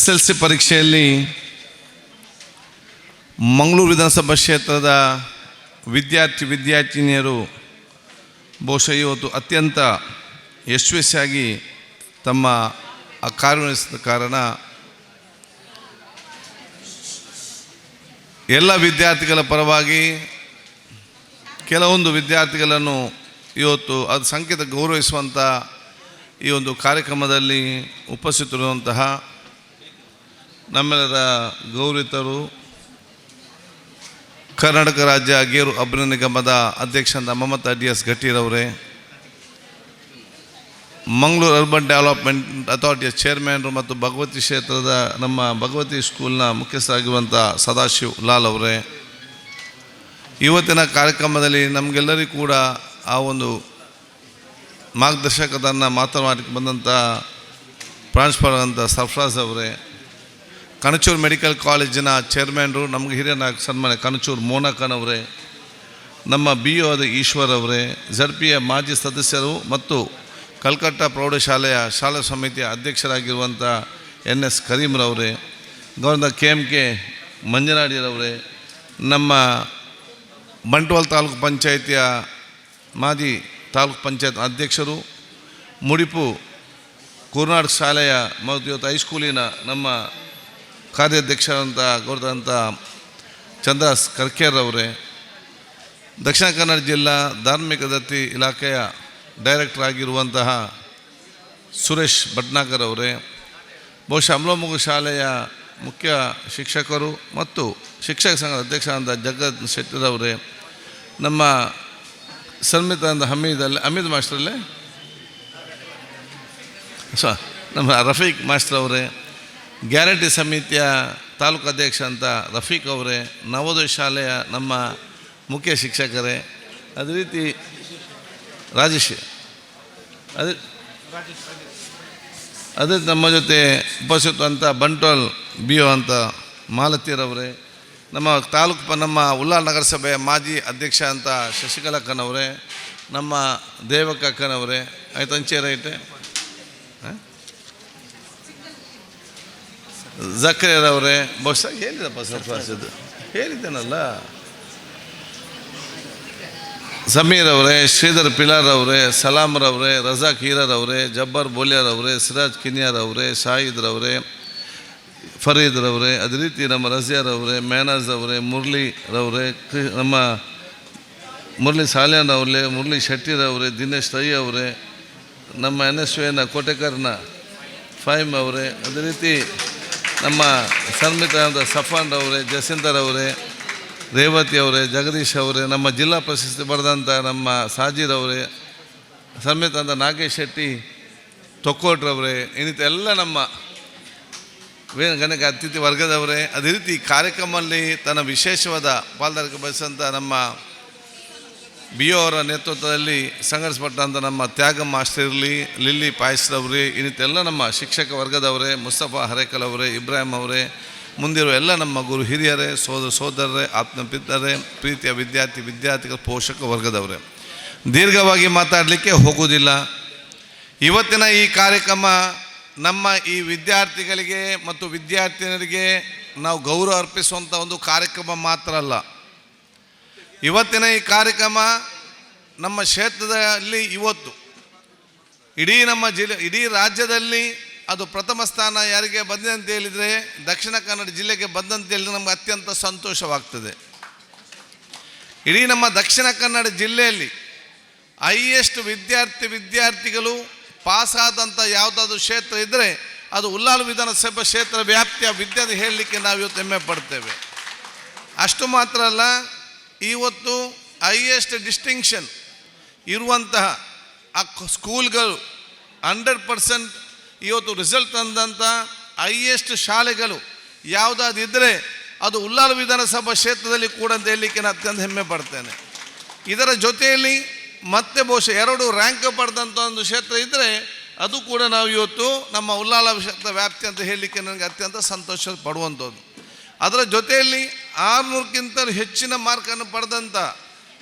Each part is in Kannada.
SSLC ಪರೀಕ್ಷೆಯಲ್ಲಿ ಮಂಗಳೂರು ವಿಧಾನಸಭಾ ಕ್ಷೇತ್ರದ ವಿದ್ಯಾರ್ಥಿನಿಯರು ಬಹುಶಃ ಇವತ್ತು ಅತ್ಯಂತ ಯಶಸ್ವಿಯಾಗಿ ತಮ್ಮ ಕಾರ್ಯನಿರ್ವಹಿಸಿದ ಕಾರಣ ಎಲ್ಲ ವಿದ್ಯಾರ್ಥಿಗಳ ಪರವಾಗಿ ಕೆಲವೊಂದು ವಿದ್ಯಾರ್ಥಿಗಳನ್ನು ಇವತ್ತು ಅದು ಸಂಕೇತ ಗೌರವಿಸುವಂಥ ಈ ಒಂದು ಕಾರ್ಯಕ್ರಮದಲ್ಲಿ ಉಪಸ್ಥಿತರಿರುವಂತಹ ನಮ್ಮೆಲ್ಲರ ಗೌರವಿತರು ಕರ್ನಾಟಕ ರಾಜ್ಯ ಗೇರು ಅಭಿವೃದ್ಧಿ ನಿಗಮದ ಅಧ್ಯಕ್ಷರಾದ ಮಮತಾ DS ಘಟ್ಟೀರವರೇ, ಮಂಗಳೂರು ಅರ್ಬನ್ ಡೆವಲಪ್ಮೆಂಟ್ ಅಥಾರಿಟಿಯ ಚೇರ್ಮನ್ರು ಮತ್ತು ಭಗವತಿ ಕ್ಷೇತ್ರದ ನಮ್ಮ ಭಗವತಿ ಸ್ಕೂಲ್ನ ಮುಖ್ಯಸ್ಥರಾಗಿರುವಂಥ ಸದಾಶಿವ್ ಲಾಲ್ ಅವರೇ, ಇವತ್ತಿನ ಕಾರ್ಯಕ್ರಮದಲ್ಲಿ ನಮಗೆಲ್ಲರಿಗೂ ಕೂಡ ಆ ಒಂದು ಮಾರ್ಗದರ್ಶಕದನ್ನು ಮಾತನಾಡಿ ಬಂದಂಥ ಪ್ರಾನ್ಸಿಪಾಲ್ ಅಂತ ಸರ್ಫರಾಜ್ ಅವರೇ, ಕಣಚೂರು ಮೆಡಿಕಲ್ ಕಾಲೇಜಿನ ಚೇರ್ಮನ್ರು ನಮಗೆ ಹಿರಿಯ ಸನ್ಮಾನ್ಯ ಕಣಚೂರು ಮೋನಕನ್ ಅವರೇ, ನಮ್ಮ BO ಆದ ಈಶ್ವರ್ ಅವರೇ, ZPಯ ಮಾಜಿ ಸದಸ್ಯರು ಮತ್ತು ಕಲ್ಕಟ್ಟ ಪ್ರೌಢಶಾಲೆಯ ಶಾಲಾ ಸಮಿತಿಯ ಅಧ್ಯಕ್ಷರಾಗಿರುವಂಥ NS ಕರೀಮ್ರವರೇ, ಗವರ್ನರ್ KMK ಮಂಜನಾಡಿರವರೇ, ನಮ್ಮ ಬಂಟ್ವಾಳ ತಾಲೂಕು ಪಂಚಾಯಿತಿಯ ಮಾಜಿ ತಾಲೂಕು ಪಂಚಾಯತ್ ಅಧ್ಯಕ್ಷರು, ಮುಡಿಪು ಕುರ್ನಾಡ್ ಶಾಲೆಯ ಮತ್ತು ಇವತ್ತು ಹೈಸ್ಕೂಲಿನ ನಮ್ಮ ಕಾರ್ಯಾಧ್ಯಕ್ಷರಂತ ಗೌರವಂತ ಚಂದ್ರಾಸ್ ಕರ್ಕೇರ್ರವರೇ, ದಕ್ಷಿಣ ಕನ್ನಡ ಜಿಲ್ಲಾ ಧಾರ್ಮಿಕ ದತ್ತಿ ಇಲಾಖೆಯ ಡೈರೆಕ್ಟರ್ ಆಗಿರುವಂತಹ ಸುರೇಶ್ ಭಟ್ನಾಗರ್ ಅವರೇ, ಬಹುಶಃ ಅಮಲೋಮುಗು ಶಾಲೆಯ ಮುಖ್ಯ ಶಿಕ್ಷಕರು ಮತ್ತು ಶಿಕ್ಷಕ ಸಂಘದ ಅಧ್ಯಕ್ಷರಾದ ಜಗತ್ ಶೆಟ್ಟಿರವರೇ, ನಮ್ಮ ಸನ್ಮಿತ ಹಮೀದ್ ಮಾಸ್ಟ್ರಲ್ಲೇ ನಮ್ಮ ರಫೀಕ್ ಮಾಸ್ಟರ್ ಅವರೇ, ಗ್ಯಾರಂಟಿ ಸಮಿತಿಯ ತಾಲೂಕು ಅಧ್ಯಕ್ಷ ಅಂತ ರಫೀಕ್ ಅವರೇ, ನವೋದಯ ಶಾಲೆಯ ನಮ್ಮ ಮುಖ್ಯ ಶಿಕ್ಷಕರೇ, ಅದೇ ರೀತಿ ರಾಜೇಶ್ ಅದೇ ನಮ್ಮ ಜೊತೆ ಉಪಸ್ಥಿತ ಅಂತ ಬಂಟ್ವಾಳ BO ಅಂತ ಮಾಲತಿರವರೇ, ನಮ್ಮ ತಾಲೂಕು ನಮ್ಮ ಉಲ್ಲಾಲ್ ನಗರಸಭೆಯ ಮಾಜಿ ಅಧ್ಯಕ್ಷ ಅಂತ ಶಶಿಕಲಕ್ಕನವರೇ, ನಮ್ಮ ದೇವಕ್ಕನವರೇ, ಆಯ್ತು ಅಂಚೆ ರೈಟೆ ಜಕ್ರೇರವರೇ, ಬಹುಶಃ ಹೇಳಿದಪ್ಪ ಸರ್ಫರಾಜದ್ದು ಹೇಳಿದ್ದೇನಲ್ಲ, ಸಮೀರ್ ಅವರೇ, ಶ್ರೀಧರ್ ಪಿಲಾರ್ ಅವರೇ, ಸಲಾಮ್ರವರೇ, ರಜಾಕ್ ಹೀರರವರೇ, ಜಬ್ಬರ್ ಬೋಲಿಯಾರವರೇ, ಸಿರಾಜ್ ಕಿನಿಯಾರವರೇ, ಶಾಹಿದ್ರವರೇ, ಫರೀದ್ರವರೇ, ಅದೇ ರೀತಿ ನಮ್ಮ ರಜಿಯಾರವರೇ, ಮೇನಾಜ್ ಅವರೇ, ಮುರಳಿರವರೇ, ನಮ್ಮ ಮುರಳಿ ಸಾಲ್ಯಾನವರೇ, ಮುರಳಿ ಶೆಟ್ಟಿರವರೇ, ದಿನೇಶ್ ರೈ ಅವರೇ, ನಮ್ಮ NSVನ ಕೋಟೆಕರ್ನ ಫೈಮ್ ಅವರೇ, ಅದೇ ರೀತಿ ನಮ್ಮ ಸನ್ಮಿತ ಸಫಾನ್ ಅವರೇ, ಜಸೀಂದರ್ ಅವರೇ, ರೇವತಿ ಅವರೇ, ಜಗದೀಶ್ ಅವರೇ, ನಮ್ಮ ಜಿಲ್ಲಾ ಪ್ರಶಸ್ತಿ ಪಡೆದಂಥ ನಮ್ಮ ಸಾಜಿರವರೇ, ಸನ್ಮಿತ ನಾಗೇಶ್ ಶೆಟ್ಟಿ ತೊಕ್ಕೋಟ್ರವರೇ, ಇನ್ನಿತ ಎಲ್ಲ ನಮ್ಮ ಗಣಕ ಅತಿಥಿ ವರ್ಗದವರೇ, ಅದೇ ರೀತಿ ಕಾರ್ಯಕ್ರಮದಲ್ಲಿ ತನ್ನ ವಿಶೇಷವಾದ ಪಾಲ್ದಾರಿಕೆ ಬಯಸಂಥ ನಮ್ಮ BO ಅವರ ನೇತೃತ್ವದಲ್ಲಿ ಸಂಘಟಿಸಲ್ಪಟ್ಟಂಥ ನಮ್ಮ ತ್ಯಾಗ ಮಾಸ್ಟರ್ ಇರಲಿ, ಲಿಲ್ಲಿ ಪಾಯಸ್ರವ್ರಿ, ಇನ್ನಿತೆಲ್ಲ ನಮ್ಮ ಶಿಕ್ಷಕ ವರ್ಗದವರೇ, ಮುಸ್ತಫಾ ಹರೇಕಲ್ ಅವರೇ, ಇಬ್ರಾಹಿಂ ಅವರೇ, ಮುಂದಿರುವ ಎಲ್ಲ ನಮ್ಮ ಗುರು ಹಿರಿಯರೇ, ಸೋದರರೇ, ಆತ್ಮಪಿತರೇ, ಪ್ರೀತಿಯ ವಿದ್ಯಾರ್ಥಿಗಳ ಪೋಷಕ ವರ್ಗದವರೇ, ದೀರ್ಘವಾಗಿ ಮಾತಾಡಲಿಕ್ಕೆ ಹೋಗುವುದಿಲ್ಲ. ಇವತ್ತಿನ ಈ ಕಾರ್ಯಕ್ರಮ ನಮ್ಮ ಈ ವಿದ್ಯಾರ್ಥಿಗಳಿಗೆ ಮತ್ತು ವಿದ್ಯಾರ್ಥಿನಿಯರಿಗೆ ನಾವು ಗೌರವ ಅರ್ಪಿಸುವಂಥ ಒಂದು ಕಾರ್ಯಕ್ರಮ ಮಾತ್ರ ಅಲ್ಲ. ಇವತ್ತಿನ ಈ ಕಾರ್ಯಕ್ರಮ ನಮ್ಮ ಕ್ಷೇತ್ರದಲ್ಲಿ ಇವತ್ತು ಇಡೀ ನಮ್ಮ ಇಡೀ ರಾಜ್ಯದಲ್ಲಿ ಅದು ಪ್ರಥಮ ಸ್ಥಾನ ಯಾರಿಗೆ ಬಂದಿದೆ ಅಂತ ಹೇಳಿದರೆ ದಕ್ಷಿಣ ಕನ್ನಡ ಜಿಲ್ಲೆಗೆ ಬಂದಂತ ಹೇಳಿದ್ರೆ ನಮಗೆ ಅತ್ಯಂತ ಸಂತೋಷವಾಗ್ತದೆ. ಇಡೀ ನಮ್ಮ ದಕ್ಷಿಣ ಕನ್ನಡ ಜಿಲ್ಲೆಯಲ್ಲಿ ಹೈಯೆಸ್ಟ್ ವಿದ್ಯಾರ್ಥಿಗಳು ಪಾಸಾದಂಥ ಯಾವುದಾದ್ರೂ ಕ್ಷೇತ್ರ ಇದ್ದರೆ ಅದು ಉಲ್ಲಾಲ್ ವಿಧಾನಸಭಾ ಕ್ಷೇತ್ರ ವ್ಯಾಪ್ತಿಯ ವಿದ್ಯಾರ್ಥಿ ಹೇಳಲಿಕ್ಕೆ ನಾವು ಇವತ್ತು ಹೆಮ್ಮೆ ಪಡ್ತೇವೆ. ಅಷ್ಟು ಮಾತ್ರ ಅಲ್ಲ, ಇವತ್ತು ಹೈಯೆಸ್ಟ್ ಡಿಸ್ಟಿಂಕ್ಷನ್ ಇರುವಂತಹ ಆ ಸ್ಕೂಲ್ಗಳು 100% ಇವತ್ತು ರಿಸಲ್ಟ್ ತಂದಂಥ ಹೈಯೆಸ್ಟ್ ಶಾಲೆಗಳು ಯಾವುದಾದಿದ್ದರೆ ಅದು ಉಲ್ಲಾಲ್ ವಿಧಾನಸಭಾ ಕ್ಷೇತ್ರದಲ್ಲಿ ಕೂಡ ಅಂತ ಹೇಳಲಿಕ್ಕೆ ನಾನು ಅತ್ಯಂತ ಹೆಮ್ಮೆ ಪಡ್ತೇನೆ. ಇದರ ಜೊತೆಯಲ್ಲಿ ಮತ್ತೆ ಬಹುಶಃ 2 ರ್ಯಾಂಕ್ ಪಡೆದಂಥ ಒಂದು ಕ್ಷೇತ್ರ ಇದ್ದರೆ ಅದು ಕೂಡ ನಾವು ಇವತ್ತು ನಮ್ಮ ಉಲ್ಲಾಲ ಕ್ಷೇತ್ರ ವ್ಯಾಪ್ತಿ ಅಂತ ಹೇಳಲಿಕ್ಕೆ ನನಗೆ ಅತ್ಯಂತ ಸಂತೋಷ ಪಡುವಂಥದ್ದು. ಅದರ ಜೊತೆಯಲ್ಲಿ 600ಕ್ಕಿಂತ ಹೆಚ್ಚಿನ ಮಾರ್ಕನ್ನು ಪಡೆದಂಥ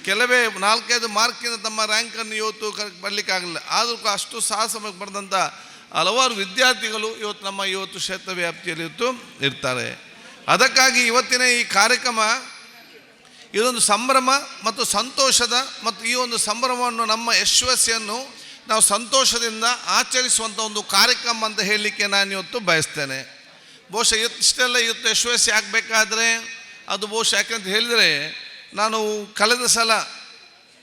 ಕೆಲವೇ 4-5 ಮಾರ್ಕಿನ ತಮ್ಮ ರ್ಯಾಂಕನ್ನು ಇವತ್ತು ಬರಲಿಕ್ಕಾಗಲಿಲ್ಲ, ಆದರೂ ಅಷ್ಟು ಸಾಹಸ ಪಡೆದಂಥ ಹಲವಾರು ವಿದ್ಯಾರ್ಥಿಗಳು ಇವತ್ತು ನಮ್ಮ ಕ್ಷೇತ್ರ ವ್ಯಾಪ್ತಿಯಲ್ಲಿ ಇರ್ತಾರೆ. ಅದಕ್ಕಾಗಿ ಇವತ್ತಿನ ಈ ಕಾರ್ಯಕ್ರಮ ಇದೊಂದು ಸಂಭ್ರಮ ಮತ್ತು ಸಂತೋಷದ ಮತ್ತು ಈ ಒಂದು ಸಂಭ್ರಮವನ್ನು ನಮ್ಮ ಯಶಸ್ವಿಯನ್ನು ನಾವು ಸಂತೋಷದಿಂದ ಆಚರಿಸುವಂಥ ಒಂದು ಕಾರ್ಯಕ್ರಮ ಅಂತ ಹೇಳಲಿಕ್ಕೆ ನಾನು ಇವತ್ತು ಬಯಸ್ತೇನೆ. ಬಹುಶಃ ಇಷ್ಟೆಲ್ಲ ಇವತ್ತು ಯಶಸ್ವಿ ಆಗಬೇಕಾದ್ರೆ ಅದು ಬಹುಶಃ ಯಾಕಂತ ಹೇಳಿದರೆ, ನಾನು ಕಳೆದ ಸಲ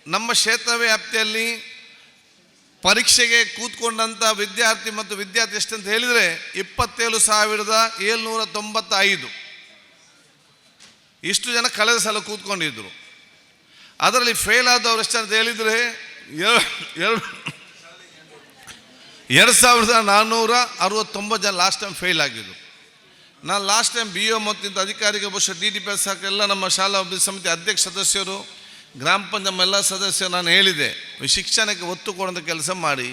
ನಮ್ಮ ಕ್ಷೇತ್ರ ವ್ಯಾಪ್ತಿಯಲ್ಲಿ ಪರೀಕ್ಷೆಗೆ ಕೂತ್ಕೊಂಡಂಥ ವಿದ್ಯಾರ್ಥಿ ಮತ್ತು ವಿದ್ಯಾರ್ಥಿ ಎಷ್ಟಂತ ಹೇಳಿದರೆ 27,795 ಇಷ್ಟು ಜನ ಕಳೆದ ಸಲ ಕೂತ್ಕೊಂಡಿದ್ದರು. ಅದರಲ್ಲಿ ಫೇಲ್ ಆದವರು ಎಷ್ಟಂತ ಹೇಳಿದರೆ 2,469 ಜನ ಲಾಸ್ಟ್ ಟೈಮ್ ಫೇಲ್ ಆಗಿದ್ದು. ನಾನು ಲಾಸ್ಟ್ ಟೈಮ್ BO ಮತ್ತು ಅಧಿಕಾರಿಗೆ ಬಹುಶಃ DDPS ಎಲ್ಲ ನಮ್ಮ ಶಾಲಾ ಅಭಿವೃದ್ಧಿ ಸಮಿತಿ ಅಧ್ಯಕ್ಷ ಸದಸ್ಯರು, ಗ್ರಾಮ ಪಂಚಾಯತ್ ಎಲ್ಲ ಸದಸ್ಯರು ನಾನು ಹೇಳಿದೆ, ಶಿಕ್ಷಣಕ್ಕೆ ಒತ್ತು ಕೊಡುವಂಥ ಕೆಲಸ ಮಾಡಿ,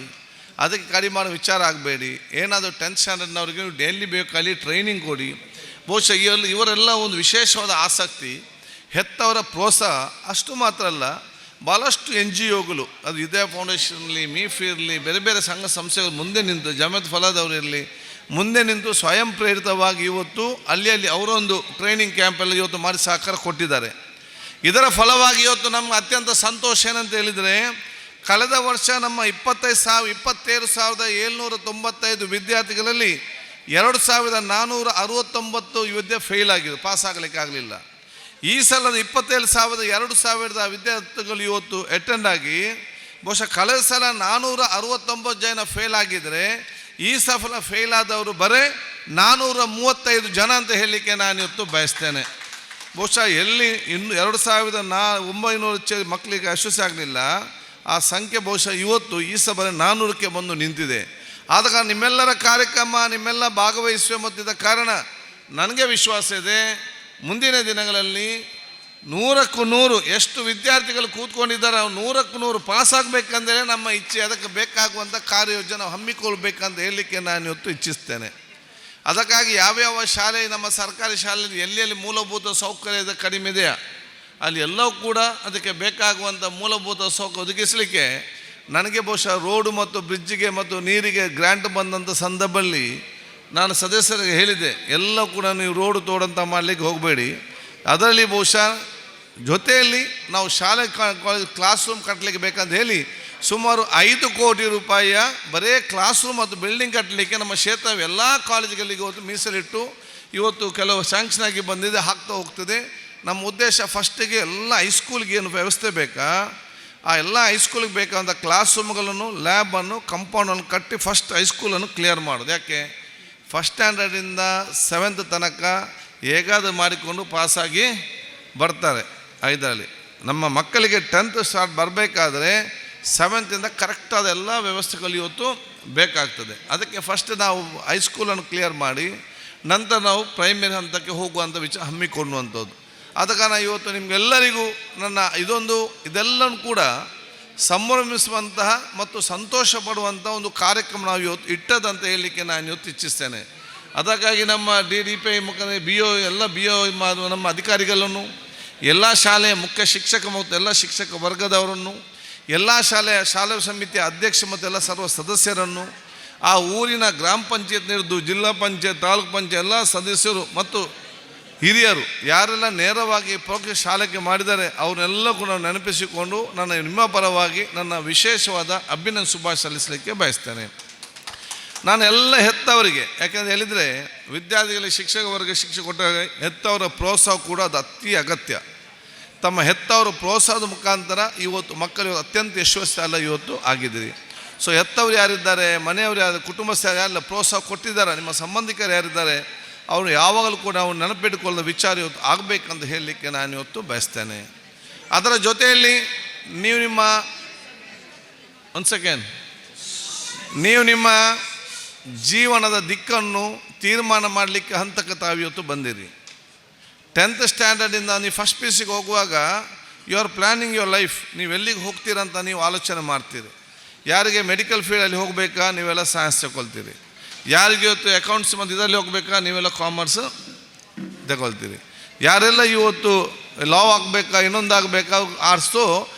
ಅದಕ್ಕೆ ಕಡಿಮೆ ಮಾಡೋ ವಿಚಾರ ಆಗಬೇಡಿ. ಏನಾದರೂ 10th ಸ್ಟ್ಯಾಂಡರ್ಡ್ನವ್ರಿಗೆ ನೀವು ಡೈಲಿ ಬೇಕಾಗಿ ಟ್ರೈನಿಂಗ್ ಕೊಡಿ. ಬಹುಶಃ ಇವರೆಲ್ಲ ಒಂದು ವಿಶೇಷವಾದ ಆಸಕ್ತಿ, ಹೆತ್ತವರ ಪ್ರೋತ್ಸಾಹ ಅಷ್ಟು ಮಾತ್ರ ಅಲ್ಲ, ಭಾಳಷ್ಟು NGOಗಳು, ಅದು ವಿದ್ಯಾ ಫೌಂಡೇಶನ್ ಇರಲಿ, MIF ಇರಲಿ, ಬೇರೆ ಬೇರೆ ಸಂಘ ಸಂಸ್ಥೆಗಳು ಮುಂದೆ ನಿಂತು, ಜಮಾತ್ ಫಲಾದವರು ಇರಲಿ, ಮುಂದೆ ನಿಂತು ಸ್ವಯಂ ಪ್ರೇರಿತವಾಗಿ ಇವತ್ತು ಅಲ್ಲಿ ಅವರೊಂದು ಟ್ರೈನಿಂಗ್ ಕ್ಯಾಂಪಲ್ಲಿ ಇವತ್ತು ಮಾಡಿ ಸಹಕಾರ ಕೊಟ್ಟಿದ್ದಾರೆ. ಇದರ ಫಲವಾಗಿ ಇವತ್ತು ನಮ್ಗೆ ಅತ್ಯಂತ ಸಂತೋಷ ಏನಂತ ಹೇಳಿದರೆ, ಕಳೆದ ವರ್ಷ ನಮ್ಮ 27,795 ವಿದ್ಯಾರ್ಥಿಗಳಲ್ಲಿ 2,469 ವಿದ್ಯೆ ಫೇಲ್ ಆಗಿದ್ದು, ಪಾಸ್ ಆಗಲಿಕ್ಕೆ ಆಗಲಿಲ್ಲ. ಈ ಸಲದ 27,200 ವಿದ್ಯಾರ್ಥಿಗಳು ಇವತ್ತು ಅಟೆಂಡ್ ಆಗಿ, ಬಹುಶಃ ಕಳೆದ ಸಲ 469 ಜನ ಫೇಲ್ ಆಗಿದ್ದರೆ ಈ ಸಲ ಫೇಲ್ ಆದವರು ಬರೀ 435 ಜನ ಅಂತ ಹೇಳಲಿಕ್ಕೆ ನಾನು ಇವತ್ತು ಬಯಸ್ತೇನೆ. ಬಹುಶಃ ಎಲ್ಲಿ ಇನ್ನು 2,900 ಮಕ್ಕಳಿಗೆ ಯಶಸ್ವಿ ಆಗಲಿಲ್ಲ, ಆ ಸಂಖ್ಯೆ ಬಹುಶಃ ಇವತ್ತು ಈ ಸಭೆ 400ಕ್ಕೆ ಬಂದು ನಿಂತಿದೆ. ಆದ ಕಾರಣ ನಿಮ್ಮೆಲ್ಲರ ಕಾರ್ಯಕ್ರಮ, ನಿಮ್ಮೆಲ್ಲ ಭಾಗವಹಿಸುವ ಮತ್ತಿದ್ದ ಕಾರಣ ನನಗೆ ವಿಶ್ವಾಸ ಇದೆ, ಮುಂದಿನ ದಿನಗಳಲ್ಲಿ 100ಕ್ಕೂ 100 ಎಷ್ಟು ವಿದ್ಯಾರ್ಥಿಗಳು ಕೂತ್ಕೊಂಡಿದ್ದಾರೆ, 100ಕ್ಕೂ 100 ಪಾಸ್ ಆಗಬೇಕಂದ್ರೆ ನಮ್ಮ ಇಚ್ಛೆ. ಅದಕ್ಕೆ ಬೇಕಾಗುವಂಥ ಕಾರ್ಯಯೋಜನೆ ಹಮ್ಮಿಕೊಳ್ಬೇಕಂತ ಹೇಳಲಿಕ್ಕೆ ನಾನು ಇವತ್ತು ಇಚ್ಛಿಸ್ತೇನೆ. ಅದಕ್ಕಾಗಿ ಯಾವ್ಯಾವ ಶಾಲೆ, ನಮ್ಮ ಸರ್ಕಾರಿ ಶಾಲೆಯಲ್ಲಿ ಎಲ್ಲಿ ಮೂಲಭೂತ ಸೌಕರ್ಯದ ಕಡಿಮೆ ಇದೆಯಾ ಅಲ್ಲಿ ಎಲ್ಲವೂ ಕೂಡ ಅದಕ್ಕೆ ಬೇಕಾಗುವಂಥ ಮೂಲಭೂತ ಸೌಕರ್ಯ ಒದಗಿಸಲಿಕ್ಕೆ ನನಗೆ ಬಹುಶಃ ರೋಡು ಮತ್ತು ಬ್ರಿಡ್ಜಿಗೆ ಮತ್ತು ನೀರಿಗೆ ಗ್ರ್ಯಾಂಟ್ ಬಂದಂಥ ಸಂದರ್ಭದಲ್ಲಿ ನಾನು ಸದಸ್ಯರಿಗೆ ಹೇಳಿದೆ, ಎಲ್ಲ ಕೂಡ ನೀವು ರೋಡು ತೋಡಂತ ಮಾಡಲಿಕ್ಕೆ ಹೋಗಬೇಡಿ, ಅದರಲ್ಲಿ ಬಹುಶಃ ಜೊತೆಯಲ್ಲಿ ನಾವು ಶಾಲೆ ಕ್ಲಾಸ್ ರೂಮ್ ಕಟ್ಟಲಿಕ್ಕೆ ಬೇಕಂತ ಹೇಳಿ ಸುಮಾರು 5 ಕೋಟಿ ರೂಪಾಯಿಯ ಬರೀ ಕ್ಲಾಸ್ ರೂಮ್ ಮತ್ತು ಬಿಲ್ಡಿಂಗ್ ಕಟ್ಟಲಿಕ್ಕೆ ನಮ್ಮ ಕ್ಷೇತ್ರ ಎಲ್ಲ ಕಾಲೇಜುಗಳಿಗೆ ಇವತ್ತು ಮೀಸಲಿಟ್ಟು ಇವತ್ತು ಕೆಲವು ಸ್ಯಾಂಕ್ಷನ್ ಆಗಿ ಬಂದಿದೆ, ಆಗ್ತಾ ಹೋಗ್ತದೆ. ನಮ್ಮ ಉದ್ದೇಶ ಫಸ್ಟಿಗೆ ಎಲ್ಲ ಹೈಸ್ಕೂಲ್ಗೆ ಏನು ವ್ಯವಸ್ಥೆ ಬೇಕಾ ಆ ಎಲ್ಲ ಹೈಸ್ಕೂಲಿಗೆ ಬೇಕಾದಂಥ ಕ್ಲಾಸ್ ರೂಮ್ಗಳನ್ನು, ಲ್ಯಾಬನ್ನು, ಕಂಪೌಂಡನ್ನು ಕಟ್ಟಿ ಫಸ್ಟ್ ಹೈಸ್ಕೂಲನ್ನು ಕ್ಲಿಯರ್ ಮಾಡೋದು. ಯಾಕೆ ಫಸ್ಟ್ ಸ್ಟ್ಯಾಂಡರ್ಡಿಂದ 7th ತನಕ ಹೇಗಾದರೂ ಮಾಡಿಕೊಂಡು ಪಾಸಾಗಿ ಬರ್ತಾರೆ. 5ರಲ್ಲಿ ನಮ್ಮ ಮಕ್ಕಳಿಗೆ 10th ಸ್ಟಾರ್ಟ್ ಬರಬೇಕಾದ್ರೆ 7th ಕರೆಕ್ಟಾದ ಎಲ್ಲ ವ್ಯವಸ್ಥೆಗಳು ಇವತ್ತು ಬೇಕಾಗ್ತದೆ. ಅದಕ್ಕೆ ಫಸ್ಟ್ ನಾವು ಹೈಸ್ಕೂಲನ್ನು ಕ್ಲಿಯರ್ ಮಾಡಿ ನಂತರ ನಾವು ಪ್ರೈಮರಿ ಹಂತಕ್ಕೆ ಹೋಗುವಂಥ ವಿಚಾರ ಹಮ್ಮಿಕೊಳ್ಳುವಂಥದ್ದು. ಆದ ಕಾರಣ ಇವತ್ತು ನಿಮಗೆಲ್ಲರಿಗೂ ನನ್ನ ಇದೆಲ್ಲವೂ ಕೂಡ ಸಂಭ್ರಮಿಸುವಂತಹ ಮತ್ತು ಸಂತೋಷ ಪಡುವಂಥ ಒಂದು ಕಾರ್ಯಕ್ರಮ ನಾವು ಇವತ್ತು ಇಟ್ಟದಂತ ಹೇಳಲಿಕ್ಕೆ ನಾನು ಇವತ್ತು ಇಚ್ಛಿಸ್ತೇನೆ. ಅದಕ್ಕಾಗಿ ನಮ್ಮ DDPI ಮುಖಾಂತರ BO ಎಲ್ಲ BO ನಮ್ಮ ಅಧಿಕಾರಿಗಳನ್ನು, ಎಲ್ಲ ಶಾಲೆಯ ಮುಖ್ಯ ಶಿಕ್ಷಕ ಮತ್ತು ಎಲ್ಲ ಶಿಕ್ಷಕ ವರ್ಗದವರನ್ನು, ಎಲ್ಲ ಶಾಲಾ ಸಮಿತಿಯ ಅಧ್ಯಕ್ಷ ಮತ್ತು ಎಲ್ಲ ಸರ್ವ ಸದಸ್ಯರನ್ನು, ಆ ಊರಿನ ಗ್ರಾಮ ಪಂಚಾಯತ್ ಹಿಡಿದು ಜಿಲ್ಲಾ ಪಂಚಾಯತ್, ತಾಲೂಕು ಪಂಚಾಯತ್ ಎಲ್ಲ ಸದಸ್ಯರು ಮತ್ತು ಹಿರಿಯರು ಯಾರೆಲ್ಲ ನೇರವಾಗಿ ಪರೋಕ್ಷ ಶಾಲೆಗೆ ಮಾಡಿದ್ದಾರೆ ಅವನ್ನೆಲ್ಲ ಕೂಡ ನೆನಪಿಸಿಕೊಂಡು ನಿಮ್ಮ ಪರವಾಗಿ ನನ್ನ ವಿಶೇಷವಾದ ಅಭಿನಂದನೆ ಶುಭಾಶಯ ಸಲ್ಲಿಸಲಿಕ್ಕೆ ಬಯಸ್ತೇನೆ. ನಾನು ಎಲ್ಲ ಹೆತ್ತವರಿಗೆ, ಯಾಕೆಂದರೆ ಹೇಳಿದರೆ ವಿದ್ಯಾರ್ಥಿಗಳಿಗೆ ಶಿಕ್ಷಕ ವರ್ಗ ಶಿಕ್ಷೆ ಕೊಟ್ಟಾಗ ಹೆತ್ತವರ ಪ್ರೋತ್ಸಾಹ ಕೂಡ ಅದು ಅತಿ ಅಗತ್ಯ. ತಮ್ಮ ಹೆತ್ತವರ ಪ್ರೋತ್ಸಾಹದ ಮುಖಾಂತರ ಇವತ್ತು ಮಕ್ಕಳು ಅತ್ಯಂತ ಯಶಸ್ವಿ ಅಲ್ಲ ಇವತ್ತು ಆಗಿದ್ದೀರಿ. ಸೊ ಹೆತ್ತವರು ಯಾರಿದ್ದಾರೆ, ಮನೆಯವರು ಯಾರು, ಕುಟುಂಬಸ್ಥರು ಯಾರೆಲ್ಲ ಪ್ರೋತ್ಸಾಹ ಕೊಟ್ಟಿದ್ದಾರೆ, ನಿಮ್ಮ ಸಂಬಂಧಿಕರು ಯಾರಿದ್ದಾರೆ, ಅವರು ಯಾವಾಗಲೂ ಕೂಡ ಅವ್ರು ನೆನಪಿಟ್ಟುಕೊಳ್ಳದ ವಿಚಾರ ಇವತ್ತು ಆಗಬೇಕಂತ ಹೇಳಲಿಕ್ಕೆ ನಾನು ಇವತ್ತು ಬಯಸ್ತೇನೆ. ಅದರ ಜೊತೆಯಲ್ಲಿ ನೀವು ನಿಮ್ಮ ಜೀವನದ ದಿಕ್ಕನ್ನು ತೀರ್ಮಾನ ಮಾಡಲಿಕ್ಕೆ ಹಂತಕ್ಕೆ ತಾವು ಇವತ್ತು ಬಂದಿರಿ. 10th ಸ್ಟ್ಯಾಂಡರ್ಡಿಂದ ನೀವು ಫಸ್ಟ್ PUC ಹೋಗುವಾಗ you are planning your life. ನೀವು ಎಲ್ಲಿಗೆ ಹೋಗ್ತೀರಂತ ನೀವು ಆಲೋಚನೆ ಮಾಡ್ತೀರಿ. ಯಾರಿಗೆ ಮೆಡಿಕಲ್ ಫೀಲ್ಡಲ್ಲಿ ಹೋಗಬೇಕಾ ನೀವೆಲ್ಲ ಸೈನ್ಸ್ ತಗೊಳ್ತೀರಿ, ಯಾರಿಗೆ ಇವತ್ತು ಅಕೌಂಟ್ಸ್ ಮತ್ತು ಇದರಲ್ಲಿ ಹೋಗಬೇಕಾ ನೀವೆಲ್ಲ ಕಾಮರ್ಸ್ ತಗೊಳ್ತೀರಿ, ಯಾರೆಲ್ಲ ಇವತ್ತು ಲಾ ಆಗಬೇಕಾ ಇನ್ನೊಂದು ಆಗಬೇಕಾ ಆರ್ಟ್ಸು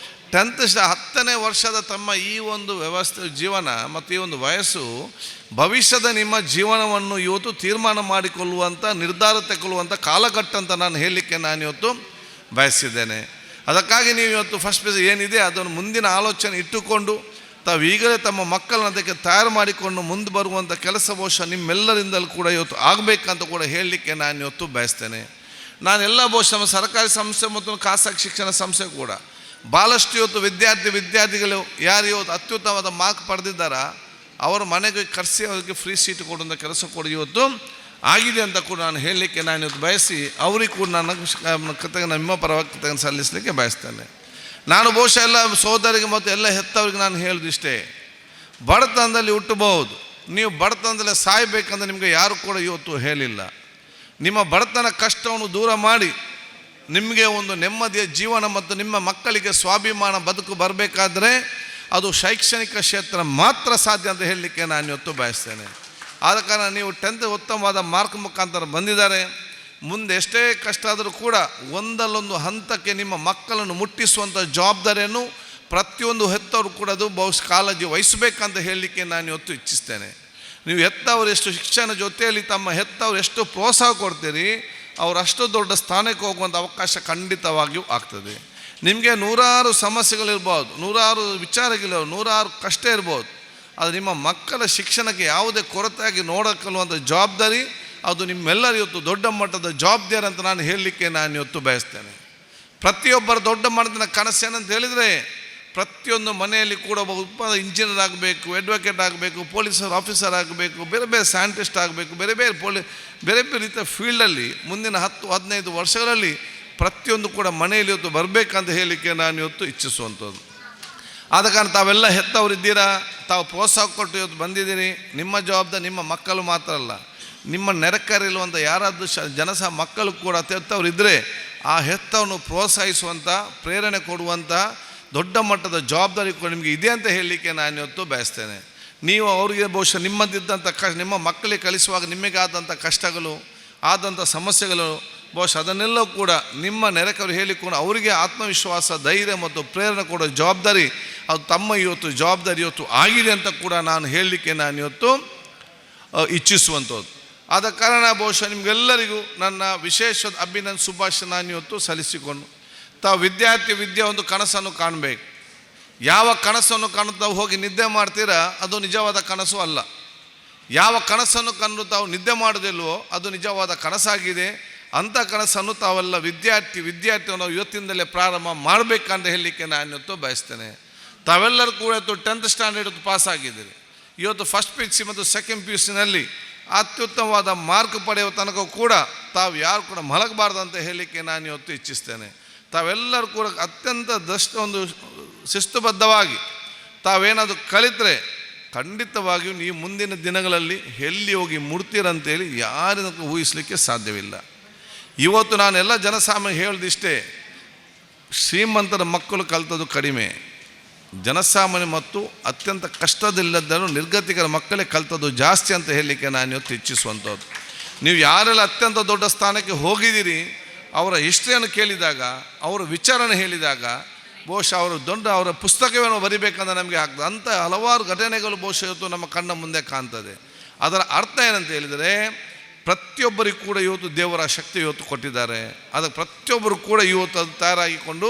10ನೇ ವರ್ಷದ ತಮ್ಮ ಈ ಒಂದು ವ್ಯವಸ್ಥೆ ಜೀವನ ಮತ್ತು ಈ ಒಂದು ವಯಸ್ಸು ಭವಿಷ್ಯದ ನಿಮ್ಮ ಜೀವನವನ್ನು ಇವತ್ತು ತೀರ್ಮಾನ ಮಾಡಿಕೊಳ್ಳುವಂಥ ನಿರ್ಧಾರ ತೆಗೊಳ್ಳುವಂಥ ಕಾಲಘಟ್ಟ ಅಂತ ನಾನು ಹೇಳಲಿಕ್ಕೆ ನಾನು ಇವತ್ತು ಬಯಸಿದ್ದೇನೆ. ಅದಕ್ಕಾಗಿ ನೀವು ಇವತ್ತು ಫಸ್ಟ್ ಪೇಜ್ ಏನಿದೆ ಅದನ್ನು ಮುಂದಿನ ಆಲೋಚನೆ ಇಟ್ಟುಕೊಂಡು ತಾವು ಈಗಲೇ ತಮ್ಮ ಮಕ್ಕಳನ್ನ ಅದಕ್ಕೆ ತಯಾರು ಮಾಡಿಕೊಂಡು ಮುಂದೆ ಬರುವಂಥ ಕೆಲಸ ಬಹುಶಃ ನಿಮ್ಮೆಲ್ಲರಿಂದಲೂ ಕೂಡ ಇವತ್ತು ಆಗಬೇಕಂತ ಕೂಡ ಹೇಳಲಿಕ್ಕೆ ನಾನು ಇವತ್ತು ಬಯಸ್ತೇನೆ. ನಾನೆಲ್ಲ ಬಹುಶಃ ನಮ್ಮ ಸರ್ಕಾರಿ ಸಂಸ್ಥೆ ಮತ್ತು ಖಾಸಗಿ ಶಿಕ್ಷಣ ಸಂಸ್ಥೆ ಕೂಡ ಭಾಳಷ್ಟು ಇವತ್ತು ವಿದ್ಯಾರ್ಥಿಗಳು ಯಾರು ಇವತ್ತು ಅತ್ಯುತ್ತಮವಾದ ಮಾರ್ಕ್ ಪಡೆದಿದ್ದಾರ ಅವರ ಮನೆಗೆ ಕರೆಸಿ ಅವರಿಗೆ ಫ್ರೀ ಸೀಟ್ ಕೊಡುವಂಥ ಕೆಲಸ ಕೂಡ ಇವತ್ತು ಆಗಿದೆ ಅಂತ ಕೂಡ ನಾನು ಹೇಳಲಿಕ್ಕೆ ನಾನು ಇವತ್ತು ಬಯಸಿ ಅವ್ರಿಗೆ ಕೂಡ ನನ್ನ ಕೃತಜ್ಞ ನಿಮ್ಮ ಪರವಾಗಿ ಕೃತಜ್ಞತೆ ಸಲ್ಲಿಸಲಿಕ್ಕೆ ಬಯಸ್ತೇನೆ. ನಾನು ಬಹುಶಃ ಎಲ್ಲ ಸೋದರಿಗೆ ಮತ್ತು ಎಲ್ಲ ಹೆತ್ತವರಿಗೆ ನಾನು ಹೇಳೋದಿಷ್ಟೇ, ಬಡತನದಲ್ಲಿ ಹುಟ್ಟಬಹುದು, ನೀವು ಬಡತನದಲ್ಲೇ ಸಾಯಬೇಕಂದ್ರೆ ನಿಮಗೆ ಯಾರು ಕೂಡ ಇವತ್ತು ಹೇಳಿಲ್ಲ. ನಿಮ್ಮ ಬಡತನ ಕಷ್ಟವನ್ನು ದೂರ ಮಾಡಿ ನಿಮಗೆ ಒಂದು ನೆಮ್ಮದಿಯ ಜೀವನ ಮತ್ತು ನಿಮ್ಮ ಮಕ್ಕಳಿಗೆ ಸ್ವಾಭಿಮಾನ ಬದುಕು ಬರಬೇಕಾದ್ರೆ ಅದು ಶೈಕ್ಷಣಿಕ ಕ್ಷೇತ್ರ ಮಾತ್ರ ಸಾಧ್ಯ ಅಂತ ಹೇಳಲಿಕ್ಕೆ ನಾನು ಇವತ್ತು ಬಯಸ್ತೇನೆ. ಆದ ಕಾರಣ ನೀವು 10th ಉತ್ತಮವಾದ ಮಾರ್ಕ್ ಮುಖಾಂತರ ಬಂದಿದ್ದಾರೆ. ಮುಂದೆ ಎಷ್ಟೇ ಕಷ್ಟ ಆದರೂ ಕೂಡ ಒಂದಲ್ಲೊಂದು ಹಂತಕ್ಕೆ ನಿಮ್ಮ ಮಕ್ಕಳನ್ನು ಮುಟ್ಟಿಸುವಂಥ ಜವಾಬ್ದಾರಿಯನ್ನು ಪ್ರತಿಯೊಂದು ಹೆತ್ತವರು ಕೂಡ ಅದು ಬಹುಶಃ ಕಾಳಜಿ ವಹಿಸಬೇಕಂತ ಹೇಳಲಿಕ್ಕೆ ನಾನು ಇವತ್ತು ಇಚ್ಛಿಸ್ತೇನೆ. ನೀವು ಹೆತ್ತವರು ಎಷ್ಟು ಶಿಕ್ಷಣ ಜೊತೆಯಲ್ಲಿ ತಮ್ಮ ಹೆತ್ತವರು ಎಷ್ಟು ಪ್ರೋತ್ಸಾಹ ಕೊಡ್ತೀರಿ, ಅವರು ಅಷ್ಟು ದೊಡ್ಡ ಸ್ಥಾನಕ್ಕೆ ಹೋಗುವಂಥ ಅವಕಾಶ ಖಂಡಿತವಾಗಿಯೂ ಆಗ್ತದೆ. ನಿಮಗೆ ನೂರಾರು ಸಮಸ್ಯೆಗಳಿರ್ಬೋದು, ನೂರಾರು ವಿಚಾರಗಳಿರ್ಬೋದು, ನೂರಾರು ಕಷ್ಟ ಇರ್ಬೋದು, ಅದು ನಿಮ್ಮ ಮಕ್ಕಳ ಶಿಕ್ಷಣಕ್ಕೆ ಯಾವುದೇ ಕೊರತೆಯಾಗಿ ನೋಡಕೊಳ್ಳುವಂಥ ಜವಾಬ್ದಾರಿ ಅದು ನಿಮ್ಮೆಲ್ಲರೂ ಇವತ್ತು ದೊಡ್ಡ ಮಟ್ಟದ ಜವಾಬ್ದಾರಿ ಅಂತ ನಾನು ಹೇಳಲಿಕ್ಕೆ ನಾನು ಇವತ್ತು ಬಯಸ್ತೇನೆ. ಪ್ರತಿಯೊಬ್ಬರ ದೊಡ್ಡ ಮಟ್ಟದ ಕನಸು ಏನಂತ ಹೇಳಿದರೆ ಪ್ರತಿಯೊಂದು ಮನೆಯಲ್ಲಿ ಕೂಡ ಒಬ್ಬ ಇಂಜಿನಿಯರ್ ಆಗಬೇಕು, ಅಡ್ವೊಕೇಟ್ ಆಗಬೇಕು, ಪೊಲೀಸ್ ಆಫೀಸರ್ ಆಗಬೇಕು, ಬೇರೆ ಬೇರೆ ಸೈಂಟಿಸ್ಟ್ ಆಗಬೇಕು, ಬೇರೆ ಬೇರೆ ರೀತಿಯ ಫೀಲ್ಡಲ್ಲಿ ಮುಂದಿನ 10-15 ವರ್ಷಗಳಲ್ಲಿ ಪ್ರತಿಯೊಂದು ಕೂಡ ಮನೆಯಲ್ಲಿ ಇವತ್ತು ಬರಬೇಕಂತ ಹೇಳಲಿಕ್ಕೆ ನಾನು ಇವತ್ತು ಇಚ್ಛಿಸುವಂಥದ್ದು. ಆದ ಕಾರಣ ತಾವೆಲ್ಲ ಹೆತ್ತವರಿದ್ದೀರಾ, ತಾವು ಪ್ರೋತ್ಸಾಹ ಕೊಟ್ಟು ಇವತ್ತು ಬಂದಿದ್ದೀರಿ. ನಿಮ್ಮ ಜವಾಬ್ದಾರಿ ನಿಮ್ಮ ಮಕ್ಕಳು ಮಾತ್ರ ಅಲ್ಲ, ನಿಮ್ಮ ನೆರೆಕರಿರುವಂಥ ಯಾರಾದರೂ ಮಕ್ಕಳು ಕೂಡ ಹೆತ್ತವರಿದ್ದರೆ ಆ ಹೆತ್ತವನ್ನು ಪ್ರೋತ್ಸಾಹಿಸುವಂಥ ಪ್ರೇರಣೆ ಕೊಡುವಂಥ ದೊಡ್ಡ ಮಟ್ಟದ ಜವಾಬ್ದಾರಿ ಕೂಡ ನಿಮಗೆ ಇದೆ ಅಂತ ಹೇಳಲಿಕ್ಕೆ ನಾನು ಇವತ್ತು ಬಯಸ್ತೇನೆ. ನೀವು ಅವರಿಗೆ ಬಹುಶಃ ನಿಮ್ಮದಿದ್ದಂಥ ನಿಮ್ಮ ಮಕ್ಕಳಿಗೆ ಕಲಿಸುವಾಗ ನಿಮಗಾದಂಥ ಕಷ್ಟಗಳು ಆದಂಥ ಸಮಸ್ಯೆಗಳು ಬಹುಶಃ ಅದನ್ನೆಲ್ಲವೂ ಕೂಡ ನಿಮ್ಮ ನೆರೆಕರು ಹೇಳಿಕೊಂಡು ಅವರಿಗೆ ಆತ್ಮವಿಶ್ವಾಸ, ಧೈರ್ಯ ಮತ್ತು ಪ್ರೇರಣೆ ಕೊಡೋ ಜವಾಬ್ದಾರಿ ಅದು ತಮ್ಮ ಜವಾಬ್ದಾರಿ ಇವತ್ತು ಆಗಿದೆ ಅಂತ ಕೂಡ ನಾನು ಹೇಳಲಿಕ್ಕೆ ನಾನು ಇವತ್ತು ಇಚ್ಛಿಸುವಂಥದ್ದು. ಆದ ಕಾರಣ ಬಹುಶಃ ನಿಮಗೆಲ್ಲರಿಗೂ ನನ್ನ ವಿಶೇಷ ಅಭಿನಂದನೆ ಶುಭಾಶಯ ನಾನು ಇವತ್ತು ಸಲ್ಲಿಸಿಕೊಂಡು ತಾವು ವಿದ್ಯೆ ಒಂದು ಕನಸನ್ನು ಕಾಣಬೇಕು. ಯಾವ ಕನಸನ್ನು ಕಾಣುತ್ತಾ ಹೋಗಿ ನಿದ್ದೆ ಮಾಡ್ತೀರಾ ಅದು ನಿಜವಾದ ಕನಸು ಅಲ್ಲ. ಯಾವ ಕನಸನ್ನು ಕಂಡು ತಾವು ನಿದ್ದೆ ಮಾಡೋದಿಲ್ವೋ ಅದು ನಿಜವಾದ ಕನಸಾಗಿದೆ. ಅಂಥ ಕನಸನ್ನು ತಾವೆಲ್ಲ ವಿದ್ಯಾರ್ಥಿಯನ್ನು ಇವತ್ತಿಂದಲೇ ಪ್ರಾರಂಭ ಮಾಡಬೇಕಂತ ಹೇಳಲಿಕ್ಕೆ ನಾನು ಇವತ್ತು ಬಯಸ್ತೇನೆ. ತಾವೆಲ್ಲರೂ ಕೂಡ ಇವತ್ತು 10th ಸ್ಟ್ಯಾಂಡರ್ಡ್ ಪಾಸ್ ಆಗಿದ್ದೀರಿ. ಇವತ್ತು ಫಸ್ಟ್ PUC ಮತ್ತು ಸೆಕೆಂಡ್ PUCನಲ್ಲಿ ಅತ್ಯುತ್ತಮವಾದ ಮಾರ್ಕ್ ಪಡೆಯುವ ತನಕ ಕೂಡ ತಾವು ಯಾರು ಕೂಡ ಮಲಗಬಾರ್ದು ಅಂತ ಹೇಳಲಿಕ್ಕೆ ನಾನು ಇವತ್ತು ಇಚ್ಛಿಸ್ತೇನೆ. ತಾವೆಲ್ಲರೂ ಕೂಡ ಅತ್ಯಂತ ಒಂದು ಶಿಸ್ತುಬದ್ಧವಾಗಿ ತಾವೇನಾದರೂ ಕಲಿತರೆ ಖಂಡಿತವಾಗಿಯೂ ನೀವು ಮುಂದಿನ ದಿನಗಳಲ್ಲಿ ಎಲ್ಲಿ ಹೋಗಿ ಮುಡ್ತೀರಂತೇಳಿ ಯಾರಿಗೂ ಊಹಿಸಲಿಕ್ಕೆ ಸಾಧ್ಯವಿಲ್ಲ. ಇವತ್ತು ನಾನೆಲ್ಲ ಜನಸಾಮಾನ್ಯ ಹೇಳೋದಿಷ್ಟೇ, ಶ್ರೀಮಂತರ ಮಕ್ಕಳು ಕಲಿತದ್ದು ಕಡಿಮೆ, ಜನಸಾಮಾನ್ಯ ಮತ್ತು ಅತ್ಯಂತ ಕಷ್ಟದಿಲ್ಲದರೂ ನಿರ್ಗತಿಕರ ಮಕ್ಕಳೇ ಕಲಿತದ್ದು ಜಾಸ್ತಿ ಅಂತ ಹೇಳಲಿಕ್ಕೆ ನಾನು ಇವತ್ತು ಇಚ್ಛಿಸುವಂಥದ್ದು. ನೀವು ಯಾರೆಲ್ಲ ಅತ್ಯಂತ ದೊಡ್ಡ ಸ್ಥಾನಕ್ಕೆ ಹೋಗಿದ್ದೀರಿ ಅವರ ಹಿಸ್ಟ್ರಿಯನ್ನು ಕೇಳಿದಾಗ, ಅವರ ವಿಚಾರಣೆ ಹೇಳಿದಾಗ ಬಹುಶಃ ಅವರ ಪುಸ್ತಕವನ್ನು ಬರಿಬೇಕಂದ್ರೆ ನಮಗೆ ಆಗ್ತದೆ. ಅಂಥ ಹಲವಾರು ಘಟನೆಗಳು ಬಹುಶಃ ಇವತ್ತು ನಮ್ಮ ಕಣ್ಣ ಮುಂದೆ ಕಾಣ್ತದೆ. ಅದರ ಅರ್ಥ ಏನಂತ ಹೇಳಿದರೆ ಪ್ರತಿಯೊಬ್ಬರಿಗೂ ಕೂಡ ಇವತ್ತು ದೇವರ ಶಕ್ತಿ ಇವತ್ತು ಕೊಟ್ಟಿದ್ದಾರೆ. ಅದಕ್ಕೆ ಪ್ರತಿಯೊಬ್ಬರು ಕೂಡ ಇವತ್ತು ಅದು ತಯಾರಾಗಿಕೊಂಡು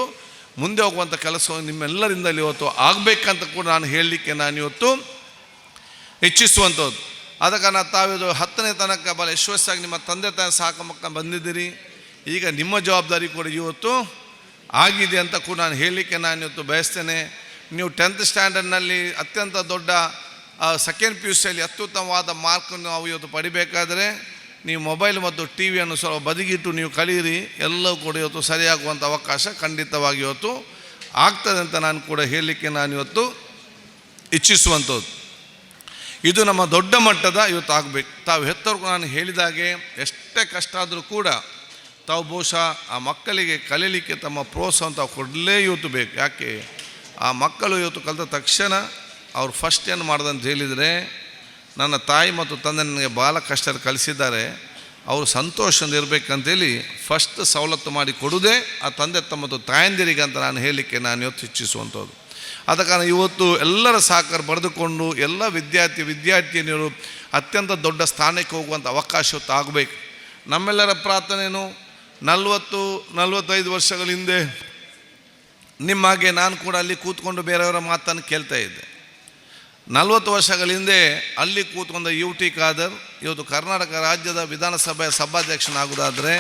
ಮುಂದೆ ಹೋಗುವಂಥ ಕೆಲಸವನ್ನು ನಿಮ್ಮೆಲ್ಲರಿಂದಲೇ ಇವತ್ತು ಆಗಬೇಕಂತ ಕೂಡ ನಾನು ಹೇಳಲಿಕ್ಕೆ ನಾನು ಇವತ್ತು ಇಚ್ಛಿಸುವಂಥದ್ದು. ಅದಕ್ಕೆ ತಾವಿದು 10ನೇ ತನಕ ಭಾಳ ಯಶಸ್ವಿಯಾಗಿ ನಿಮ್ಮ ತಂದೆ ತಾಯಿ ಸಾಕಮಕ್ಕ ಬಂದಿದ್ದೀರಿ. ಈಗ ನಿಮ್ಮ ಜವಾಬ್ದಾರಿ ಕೂಡ ಇವತ್ತು ಆಗಿದೆ ಅಂತ ಕೂಡ ನಾನು ಹೇಳಲಿಕ್ಕೆ ನಾನು ಇವತ್ತು ಬಯಸ್ತೇನೆ. ನೀವು 10th ಸ್ಟ್ಯಾಂಡರ್ಡ್ನಲ್ಲಿ ಅತ್ಯಂತ ದೊಡ್ಡ ಸೆಕೆಂಡ್ PUCಯಲ್ಲಿ ಅತ್ಯುತ್ತಮವಾದ ಮಾರ್ಕನ್ನು ನಾವು ಇವತ್ತು ಪಡಿಬೇಕಾದರೆ ನೀವು ಮೊಬೈಲ್ ಮತ್ತು TV ಸ್ವಲ್ಪ ಬದಿಗಿಟ್ಟು ನೀವು ಕಲೀರಿ. ಎಲ್ಲವೂ ಕೂಡ ಇವತ್ತು ಸರಿಯಾಗುವಂಥ ಅವಕಾಶ ಖಂಡಿತವಾಗಿ ಇವತ್ತು ಆಗ್ತದೆ ಅಂತ ನಾನು ಕೂಡ ಹೇಳಲಿಕ್ಕೆ ನಾನು ಇವತ್ತು ಇಚ್ಛಿಸುವಂಥದ್ದು. ಇದು ನಮ್ಮ ದೊಡ್ಡ ಮಟ್ಟದ ಇವತ್ತು ಆಗಬೇಕು. ತಾವು ಹೆತ್ತವ್ರಿಗೂ ನಾನು ಹೇಳಿದಾಗೆ ಎಷ್ಟೇ ಕಷ್ಟ ಆದರೂ ಕೂಡ ತಾವು ಬಹುಶಃ ಆ ಮಕ್ಕಳಿಗೆ ಕಲೀಲಿಕ್ಕೆ ತಮ್ಮ ಪ್ರೋತ್ಸಾಹ ತಾವು ಕೊಡಲೇ ಇವತ್ತು ಬೇಕು. ಯಾಕೆ ಆ ಮಕ್ಕಳು ಇವತ್ತು ಕಲಿತ ತಕ್ಷಣ ಅವ್ರು ಫಸ್ಟ್ ಏನು ಮಾಡ್ದಂತ ಹೇಳಿದರೆ, ನನ್ನ ತಾಯಿ ಮತ್ತು ತಂದೆ ನನಗೆ ಭಾಳ ಕಷ್ಟ ಕಲಿಸಿದ್ದಾರೆ, ಅವರು ಸಂತೋಷದಿಂದ ಇರಬೇಕಂತೇಳಿ ಫಸ್ಟ್ ಸವಲತ್ತು ಮಾಡಿ ಕೊಡೋದೇ ಆ ತಂದೆ ತಮ್ಮದು ತಾಯಂದಿರಿಗೆ ಅಂತ ನಾನು ಹೇಳಲಿಕ್ಕೆ ನಾನು ಇವತ್ತು ಇಚ್ಛಿಸುವಂಥದ್ದು. ಆದ ಕಾರಣ ಇವತ್ತು ಎಲ್ಲರ ಸಹಕಾರ ಪಡೆದುಕೊಂಡು ಎಲ್ಲ ವಿದ್ಯಾರ್ಥಿನಿಯರು ಅತ್ಯಂತ ದೊಡ್ಡ ಸ್ಥಾನಕ್ಕೆ ಹೋಗುವಂಥ ಅವಕಾಶ ಇವತ್ತು ಆಗಬೇಕು. ನಮ್ಮೆಲ್ಲರ ಪ್ರಾರ್ಥನೆಯೂ 40-45 ವರ್ಷಗಳ ಹಿಂದೆ ನಿಮ್ಮಾಗೆ ನಾನು ಕೂಡ ಅಲ್ಲಿ ಕೂತ್ಕೊಂಡು ಬೇರೆಯವರ ಮಾತನ್ನು ಕೇಳ್ತಾ ಇದ್ದೆ. 40 ವರ್ಷಗಳ ಹಿಂದೆ ಅಲ್ಲಿ ಕೂತ್ಕೊಂಡ UT ಖಾದರ್ ಇವತ್ತು ಕರ್ನಾಟಕ ರಾಜ್ಯದ ವಿಧಾನಸಭೆಯ ಸಭಾಧ್ಯಕ್ಷನಾಗೋದಾದರೆ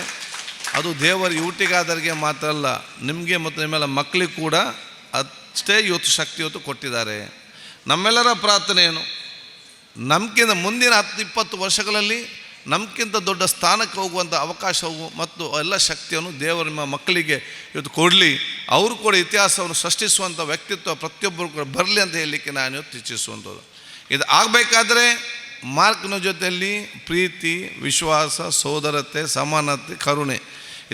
ಅದು ದೇವರು UT ಖಾದರ್ಗೆ ಮಾತ್ರ ಅಲ್ಲ, ನಿಮಗೆ ಮತ್ತು ನಿಮ್ಮೆಲ್ಲ ಮಕ್ಕಳಿಗೆ ಕೂಡ ಅಷ್ಟೇ ಇವತ್ತು ಶಕ್ತಿ ಇವತ್ತು ಕೊಟ್ಟಿದ್ದಾರೆ. ನಮ್ಮೆಲ್ಲರ ಪ್ರಾರ್ಥನೆ ಏನು, ನಮಗಿಂತ ಮುಂದಿನ 10-20 ವರ್ಷಗಳಲ್ಲಿ ನಮಗಿಂತ ದೊಡ್ಡ ಸ್ಥಾನಕ್ಕೆ ಹೋಗುವಂಥ ಅವಕಾಶವು ಮತ್ತು ಎಲ್ಲ ಶಕ್ತಿಯನ್ನು ದೇವರು ನಿಮ್ಮ ಮಕ್ಕಳಿಗೆ ಇವತ್ತು ಕೊಡಲಿ. ಅವರು ಕೂಡ ಇತಿಹಾಸವನ್ನು ಸೃಷ್ಟಿಸುವಂಥ ವ್ಯಕ್ತಿತ್ವ ಪ್ರತಿಯೊಬ್ಬರು ಕೂಡ ಬರಲಿ ಅಂತ ಹೇಳಲಿಕ್ಕೆ ನಾನು ಇವತ್ತು ಇಚ್ಛಿಸುವಂಥದ್ದು. ಇದು ಆಗಬೇಕಾದ್ರೆ ಮಾರ್ಕ್ನ ಜೊತೆಯಲ್ಲಿ ಪ್ರೀತಿ, ವಿಶ್ವಾಸ, ಸೋದರತೆ, ಸಮಾನತೆ, ಕರುಣೆ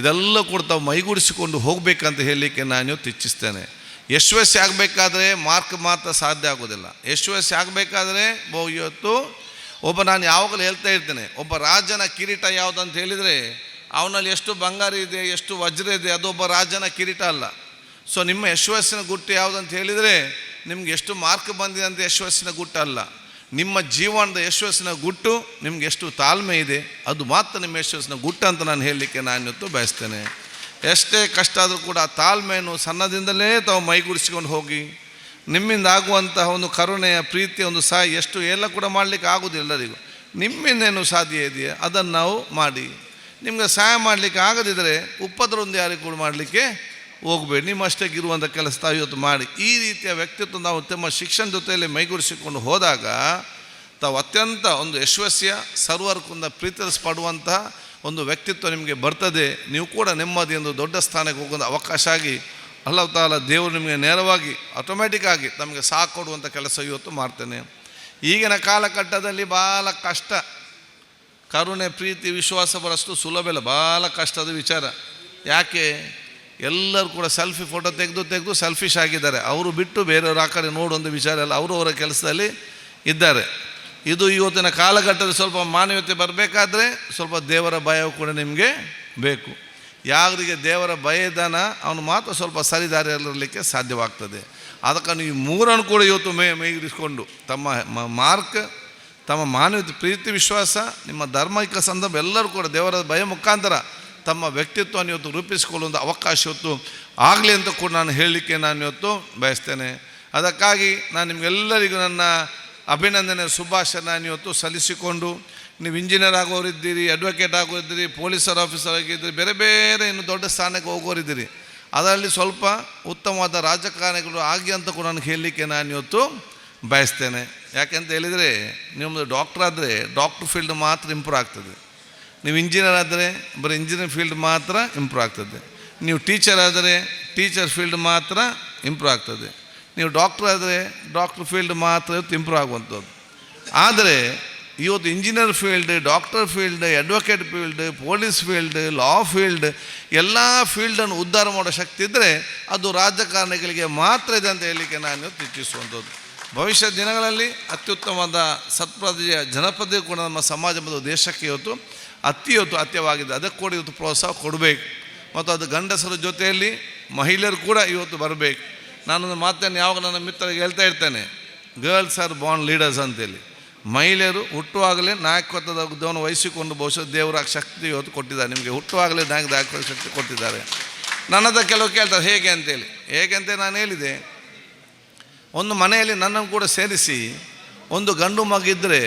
ಇದೆಲ್ಲ ಕೂಡ ತಾವು ಮೈಗೂಡಿಸಿಕೊಂಡು ಹೋಗಬೇಕಂತ ಹೇಳಲಿಕ್ಕೆ ನಾನು ಇವತ್ತು ಇಚ್ಛಿಸ್ತೇನೆ. ಯಶಸ್ವಿ ಆಗಬೇಕಾದ್ರೆ ಮಾರ್ಕ್ ಮಾತ್ರ ಸಾಧ್ಯ ಆಗೋದಿಲ್ಲ. ಯಶಸ್ವಿ ಆಗಬೇಕಾದ್ರೆ ಇವತ್ತು ನಾನು ಯಾವಾಗಲೂ ಹೇಳ್ತಾ ಇರ್ತೇನೆ, ಒಬ್ಬ ರಾಜನ ಕಿರೀಟ ಯಾವುದಂತ ಹೇಳಿದರೆ ಅವನಲ್ಲಿ ಎಷ್ಟು ಬಂಗಾರ ಇದೆ, ಎಷ್ಟು ವಜ್ರ ಇದೆ, ಅದು ಒಬ್ಬ ರಾಜನ ಕಿರೀಟ ಅಲ್ಲ. ಸೊ ನಿಮ್ಮ ಯಶಸ್ಸಿನ ಗುಟ್ಟು ಯಾವುದಂತ ಹೇಳಿದರೆ ನಿಮ್ಗೆ ಎಷ್ಟು ಮಾರ್ಕ್ ಬಂದಿದೆ ಅಂತ ಯಶಸ್ಸಿನ ಗುಟ್ಟು ಅಲ್ಲ. ನಿಮ್ಮ ಜೀವನದ ಯಶಸ್ಸಿನ ಗುಟ್ಟು ನಿಮ್ಗೆ ಎಷ್ಟು ತಾಳ್ಮೆ ಇದೆ, ಅದು ಮಾತ್ರ ನಿಮ್ಮ ಯಶಸ್ಸಿನ ಗುಟ್ಟು ಅಂತ ನಾನು ಹೇಳಲಿಕ್ಕೆ ನಾನು ಇವತ್ತು ಬಯಸ್ತೇನೆ. ಎಷ್ಟೇ ಕಷ್ಟ ಆದರೂ ಕೂಡ ಆ ತಾಳ್ಮೆಯನ್ನು ಸಣ್ಣದಿಂದಲೇ ತಾವು ಮೈಗೂಡಿಸಿಕೊಂಡು ಹೋಗಿ ನಿಮ್ಮಿಂದ ಆಗುವಂತಹ ಒಂದು ಕರುಣೆಯ ಪ್ರೀತಿಯ ಒಂದು ಎಷ್ಟು ಎಲ್ಲ ಕೂಡ ಮಾಡಲಿಕ್ಕೆ ಆಗೋದಿಲ್ಲ ಎಲ್ಲರಿಗೂ. ನಿಮ್ಮಿಂದೇನು ಸಾಧ್ಯ ಇದೆಯಾ ಅದನ್ನು ನಾವು ಮಾಡಿ. ನಿಮಗೆ ಸಹಾಯ ಮಾಡಲಿಕ್ಕೆ ಆಗದಿದ್ದರೆ ಉಪದ್ರವೊಂದು ಯಾರಿಗೂ ಕೂಡ ಮಾಡಲಿಕ್ಕೆ ಹೋಗಬೇಡಿ. ನಿಮ್ಮಷ್ಟಕ್ಕೆ ಇರುವಂಥ ಕೆಲಸ ತಾವು ಇವತ್ತು ಮಾಡಿ. ಈ ರೀತಿಯ ವ್ಯಕ್ತಿತ್ವ ನಾವು ತಮ್ಮ ಶಿಕ್ಷಣ ಜೊತೆಯಲ್ಲಿ ಮೈಗೂಡಿಸಿಕೊಂಡು ಹೋದಾಗ ತಾವು ಅತ್ಯಂತ ಒಂದು ಯಶಸ್ವಿಯ ಸರ್ವರ್ಕುಂದ ಪ್ರೀತಿಸಲ್ಪಡುವಂತಹ ಒಂದು ವ್ಯಕ್ತಿತ್ವ ನಿಮಗೆ ಬರ್ತದೆ. ನೀವು ಕೂಡ ನೆಮ್ಮದಿ ಒಂದು ದೊಡ್ಡ ಸ್ಥಾನಕ್ಕೆ ಹೋಗುವಂಥ ಅವಕಾಶ ಆಗಿ ಅಲ್ಲಾಹ್ ತಾಲ ದೇವರು ನಿಮಗೆ ನೇರವಾಗಿ ಆಟೋಮ್ಯಾಟಿಕ್ಕಾಗಿ ನಮಗೆ ಸಾಕು ಕೊಡುವಂಥ ಕೆಲಸ ಇವತ್ತು ಮಾಡ್ತೇನೆ. ಈಗಿನ ಕಾಲಘಟ್ಟದಲ್ಲಿ ಭಾಳ ಕಷ್ಟ. ಕರುಣೆ, ಪ್ರೀತಿ, ವಿಶ್ವಾಸ ಬರೋಷ್ಟು ಸುಲಭ ಇಲ್ಲ, ಭಾಳ ಕಷ್ಟದ ವಿಚಾರ. ಯಾಕೆ ಎಲ್ಲರೂ ಕೂಡ ಸೆಲ್ಫಿ ಫೋಟೋ ತೆಗೆದು ಸೆಲ್ಫಿಶ್ ಆಗಿದ್ದಾರೆ. ಅವರು ಬಿಟ್ಟು ಬೇರೆಯವರು ಆ ಕಡೆ ನೋಡುವಂಥ ವಿಚಾರ ಎಲ್ಲ ಅವರವರ ಕೆಲಸದಲ್ಲಿ ಇದ್ದಾರೆ. ಇದು ಇವತ್ತಿನ ಕಾಲಘಟ್ಟದಲ್ಲಿ ಸ್ವಲ್ಪ ಮಾನವೀಯತೆ ಬರಬೇಕಾದ್ರೆ ಸ್ವಲ್ಪ ದೇವರ ಭಯವು ಕೂಡ ನಿಮಗೆ ಬೇಕು. ಯಾರಿಗೆ ದೇವರ ಭಯ ಇದ್ದಾನ ಅವನು ಮಾತ್ರ ಸ್ವಲ್ಪ ಸರಿದಾರಿಯಲ್ಲಿರಲಿಕ್ಕೆ ಸಾಧ್ಯವಾಗ್ತದೆ. ಅದಕ್ಕೆ ನೀವು ಮೂರನ್ನು ಕೂಡ ಇವತ್ತು ಮೈಗೂಡಿಸಿಕೊಂಡು ತಮ್ಮ ಮಾರ್ಕ್, ತಮ್ಮ ಮಾನವೀಯತೆ, ಪ್ರೀತಿ, ವಿಶ್ವಾಸ, ನಿಮ್ಮ ಧಾರ್ಮಿಕ ಸಂದರ್ಭ ಎಲ್ಲರೂ ಕೂಡ ದೇವರ ಭಯ ಮುಖಾಂತರ ತಮ್ಮ ವ್ಯಕ್ತಿತ್ವವನ್ನು ಇವತ್ತು ರೂಪಿಸಿಕೊಳ್ಳುವಂಥ ಅವಕಾಶ ಇವತ್ತು ಆಗಲಿ ಅಂತ ಕೂಡ ನಾನು ಹೇಳಲಿಕ್ಕೆ ನಾನು ಇವತ್ತು ಬಯಸ್ತೇನೆ. ಅದಕ್ಕಾಗಿ ನಾನು ನಿಮಗೆಲ್ಲರಿಗೂ ನನ್ನ ಅಭಿನಂದನೆ, ಶುಭಾಶಯ ನಾನು ಇವತ್ತು ಸಲ್ಲಿಸಿಕೊಂಡು, ನೀವು ಇಂಜಿನಿಯರ್ ಆಗೋರಿದ್ದೀರಿ, ಅಡ್ವೊಕೇಟ್ ಆಗೋರಿದ್ದೀರಿ, ಪೊಲೀಸರ್ ಆಫೀಸರ್ ಆಗಿದ್ದೀರಿ, ಬೇರೆ ಬೇರೆ ಇನ್ನು ದೊಡ್ಡ ಸ್ಥಾನಕ್ಕೆ ಹೋಗೋರಿದ್ದೀರಿ. ಅದರಲ್ಲಿ ಸ್ವಲ್ಪ ಉತ್ತಮವಾದ ರಾಜಕಾರಣಿಗಳು ಆಗಿ ಅಂತ ಕೂಡ ನಾನು ಹೇಳಲಿಕ್ಕೆ ನಾನು ಇವತ್ತು ಬಯಸ್ತೇನೆ. ಯಾಕೆಂತ ಹೇಳಿದರೆ ನಿಮ್ಮದು ಡಾಕ್ಟ್ರ್ ಆದರೆ ಡಾಕ್ಟ್ರ್ ಫೀಲ್ಡ್ ಮಾತ್ರ ಇಂಪ್ರೂವ್ ಆಗ್ತದೆ. ನೀವು ಇಂಜಿನಿಯರ್ ಆದರೆ ಬರೀ ಇಂಜಿನಿಯರ್ ಫೀಲ್ಡ್ ಮಾತ್ರ ಇಂಪ್ರೂವ್ ಆಗ್ತದೆ. ನೀವು ಟೀಚರ್ ಆದರೆ ಟೀಚರ್ ಫೀಲ್ಡ್ ಮಾತ್ರ ಇಂಪ್ರೂವ್ ಆಗ್ತದೆ. ನೀವು ಡಾಕ್ಟ್ರ್ ಆದರೆ ಡಾಕ್ಟ್ರ್ ಫೀಲ್ಡ್ ಮಾತ್ರ ಇವತ್ತು ಇಂಪ್ರೂವ್ ಆಗುವಂಥದ್ದು. ಆದರೆ ಇವತ್ತು engineer field, doctor field, advocate field, police field, law field ಎಲ್ಲ ಫೀಲ್ಡನ್ನು ಉದ್ಧಾರ ಮಾಡೋ ಶಕ್ತಿ ಇದ್ದರೆ ಅದು ರಾಜಕಾರಣಿಗಳಿಗೆ ಮಾತ್ರ ಇದೆ ಅಂತ ಹೇಳಲಿಕ್ಕೆ ನಾನು ಇವತ್ತು ಇಚ್ಛಿಸುವಂಥದ್ದು. ಭವಿಷ್ಯ ದಿನಗಳಲ್ಲಿ ಅತ್ಯುತ್ತಮವಾದ ಸತ್ಪ್ರಜೆಯ ಜನಪದ ಕೂಡ ನಮ್ಮ ಸಮಾಜ ಮತ್ತು ದೇಶಕ್ಕೆ ಇವತ್ತು ಅತ್ಯವಾಗಿದೆ. ಅದಕ್ಕೆ ಕೂಡ ಇವತ್ತು ಪ್ರೋತ್ಸಾಹ ಕೊಡಬೇಕು. ಮತ್ತು ಅದು ಗಂಡಸರ ಜೊತೆಯಲ್ಲಿ ಮಹಿಳೆಯರು ಕೂಡ ಇವತ್ತು ಬರಬೇಕು. ನಾನೊಂದು ಮಾತನ್ನು ಯಾವಾಗ ನನ್ನ ಮಿತ್ರರಿಗೆ ಹೇಳ್ತಾ ಇರ್ತೇನೆ, ಗರ್ಲ್ಸ್ ಆರ್ ಬಾರ್ನ್ ಲೀಡರ್ಸ್ ಅಂತೇಳಿ. ಮಹಿಳೆಯರು ಹುಟ್ಟುವಾಗಲೇ ನಾಯಕತ್ವದ ಹುದ್ದೆಯನ್ನು ವಹಿಸಿಕೊಂಡು ಬಹುಶಃ ದೇವರ ಶಕ್ತಿ ಇವತ್ತು ಕೊಟ್ಟಿದ್ದಾರೆ. ನಿಮಗೆ ಹುಟ್ಟುವಾಗಲೇ ನಾಯಕತ್ವದ ಶಕ್ತಿ ಕೊಟ್ಟಿದ್ದಾರೆ. ನನ್ನದ ಕೆಲವು ಕೇಳ್ತಾರೆ ಹೇಗೆ ಅಂತೇಳಿ. ಹೇಗೆ ನಾನು ಹೇಳಿದೆ, ಒಂದು ಮನೆಯಲ್ಲಿ ನನ್ನನ್ನು ಕೂಡ ಸೇರಿಸಿ ಒಂದು ಗಂಡು ಮಗಿದ್ದರೆ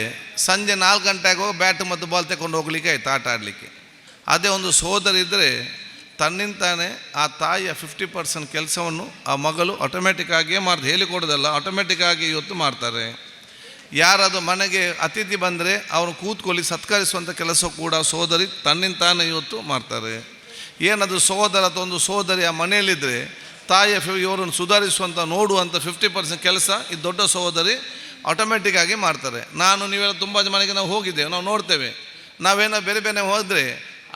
ಸಂಜೆ 4 ಗಂಟೆಗೆ ಹೋಗಿ ಬ್ಯಾಟ್ ಮತ್ತು ಬಾಲ್ ತಗೊಂಡು ಹೋಗ್ಲಿಕ್ಕೆ ಆಯ್ತು ಆಟ ಆಡಲಿಕ್ಕೆ. ಅದೇ ಒಂದು ಸೋದರಿದ್ದರೆ ತನ್ನಿಂತಾನೆ ಆ ತಾಯಿಯ 50% ಕೆಲಸವನ್ನು ಆ ಮಗಳು ಆಟೋಮೆಟಿಕ್ಕಾಗಿಯೇ ಮಾಡ್ತಾರೆ. ಹೇಳಿಕೊಡೋದಲ್ಲ, ಆಟೋಮೆಟಿಕ್ಕಾಗಿ ಇವತ್ತು ಮಾಡ್ತಾರೆ. ಯಾರಾದರೂ ಮನೆಗೆ ಅತಿಥಿ ಬಂದರೆ ಅವನು ಕೂತ್ಕೊಳ್ಳಿ ಸತ್ಕರಿಸುವಂಥ ಕೆಲಸ ಕೂಡ ಸೋದರಿ ತನ್ನಿಂತಾನೆ ಇವತ್ತು ಮಾಡ್ತಾರೆ. ಏನದು ಸೋದರ ಅಥವಾ ಒಂದು ಸೋದರಿ ಆ ಮನೆಯಲ್ಲಿದ್ದರೆ ತಾಯಿಯ ಇವರನ್ನು ಸುಧಾರಿಸುವಂಥ ನೋಡುವಂಥ 50% ಕೆಲಸ ಈ ದೊಡ್ಡ ಸಹೋದರಿ ಆಟೋಮೆಟಿಕ್ಕಾಗಿ ಮಾಡ್ತಾರೆ. ನೀವೆಲ್ಲ ತುಂಬ ಮನೆಗೆ ನಾವು ಹೋಗಿದ್ದೇವೆ, ನಾವು ನೋಡ್ತೇವೆ. ನಾವೇನೋ ಬೇರೆ ಬೇರೆ ಹೋದರೆ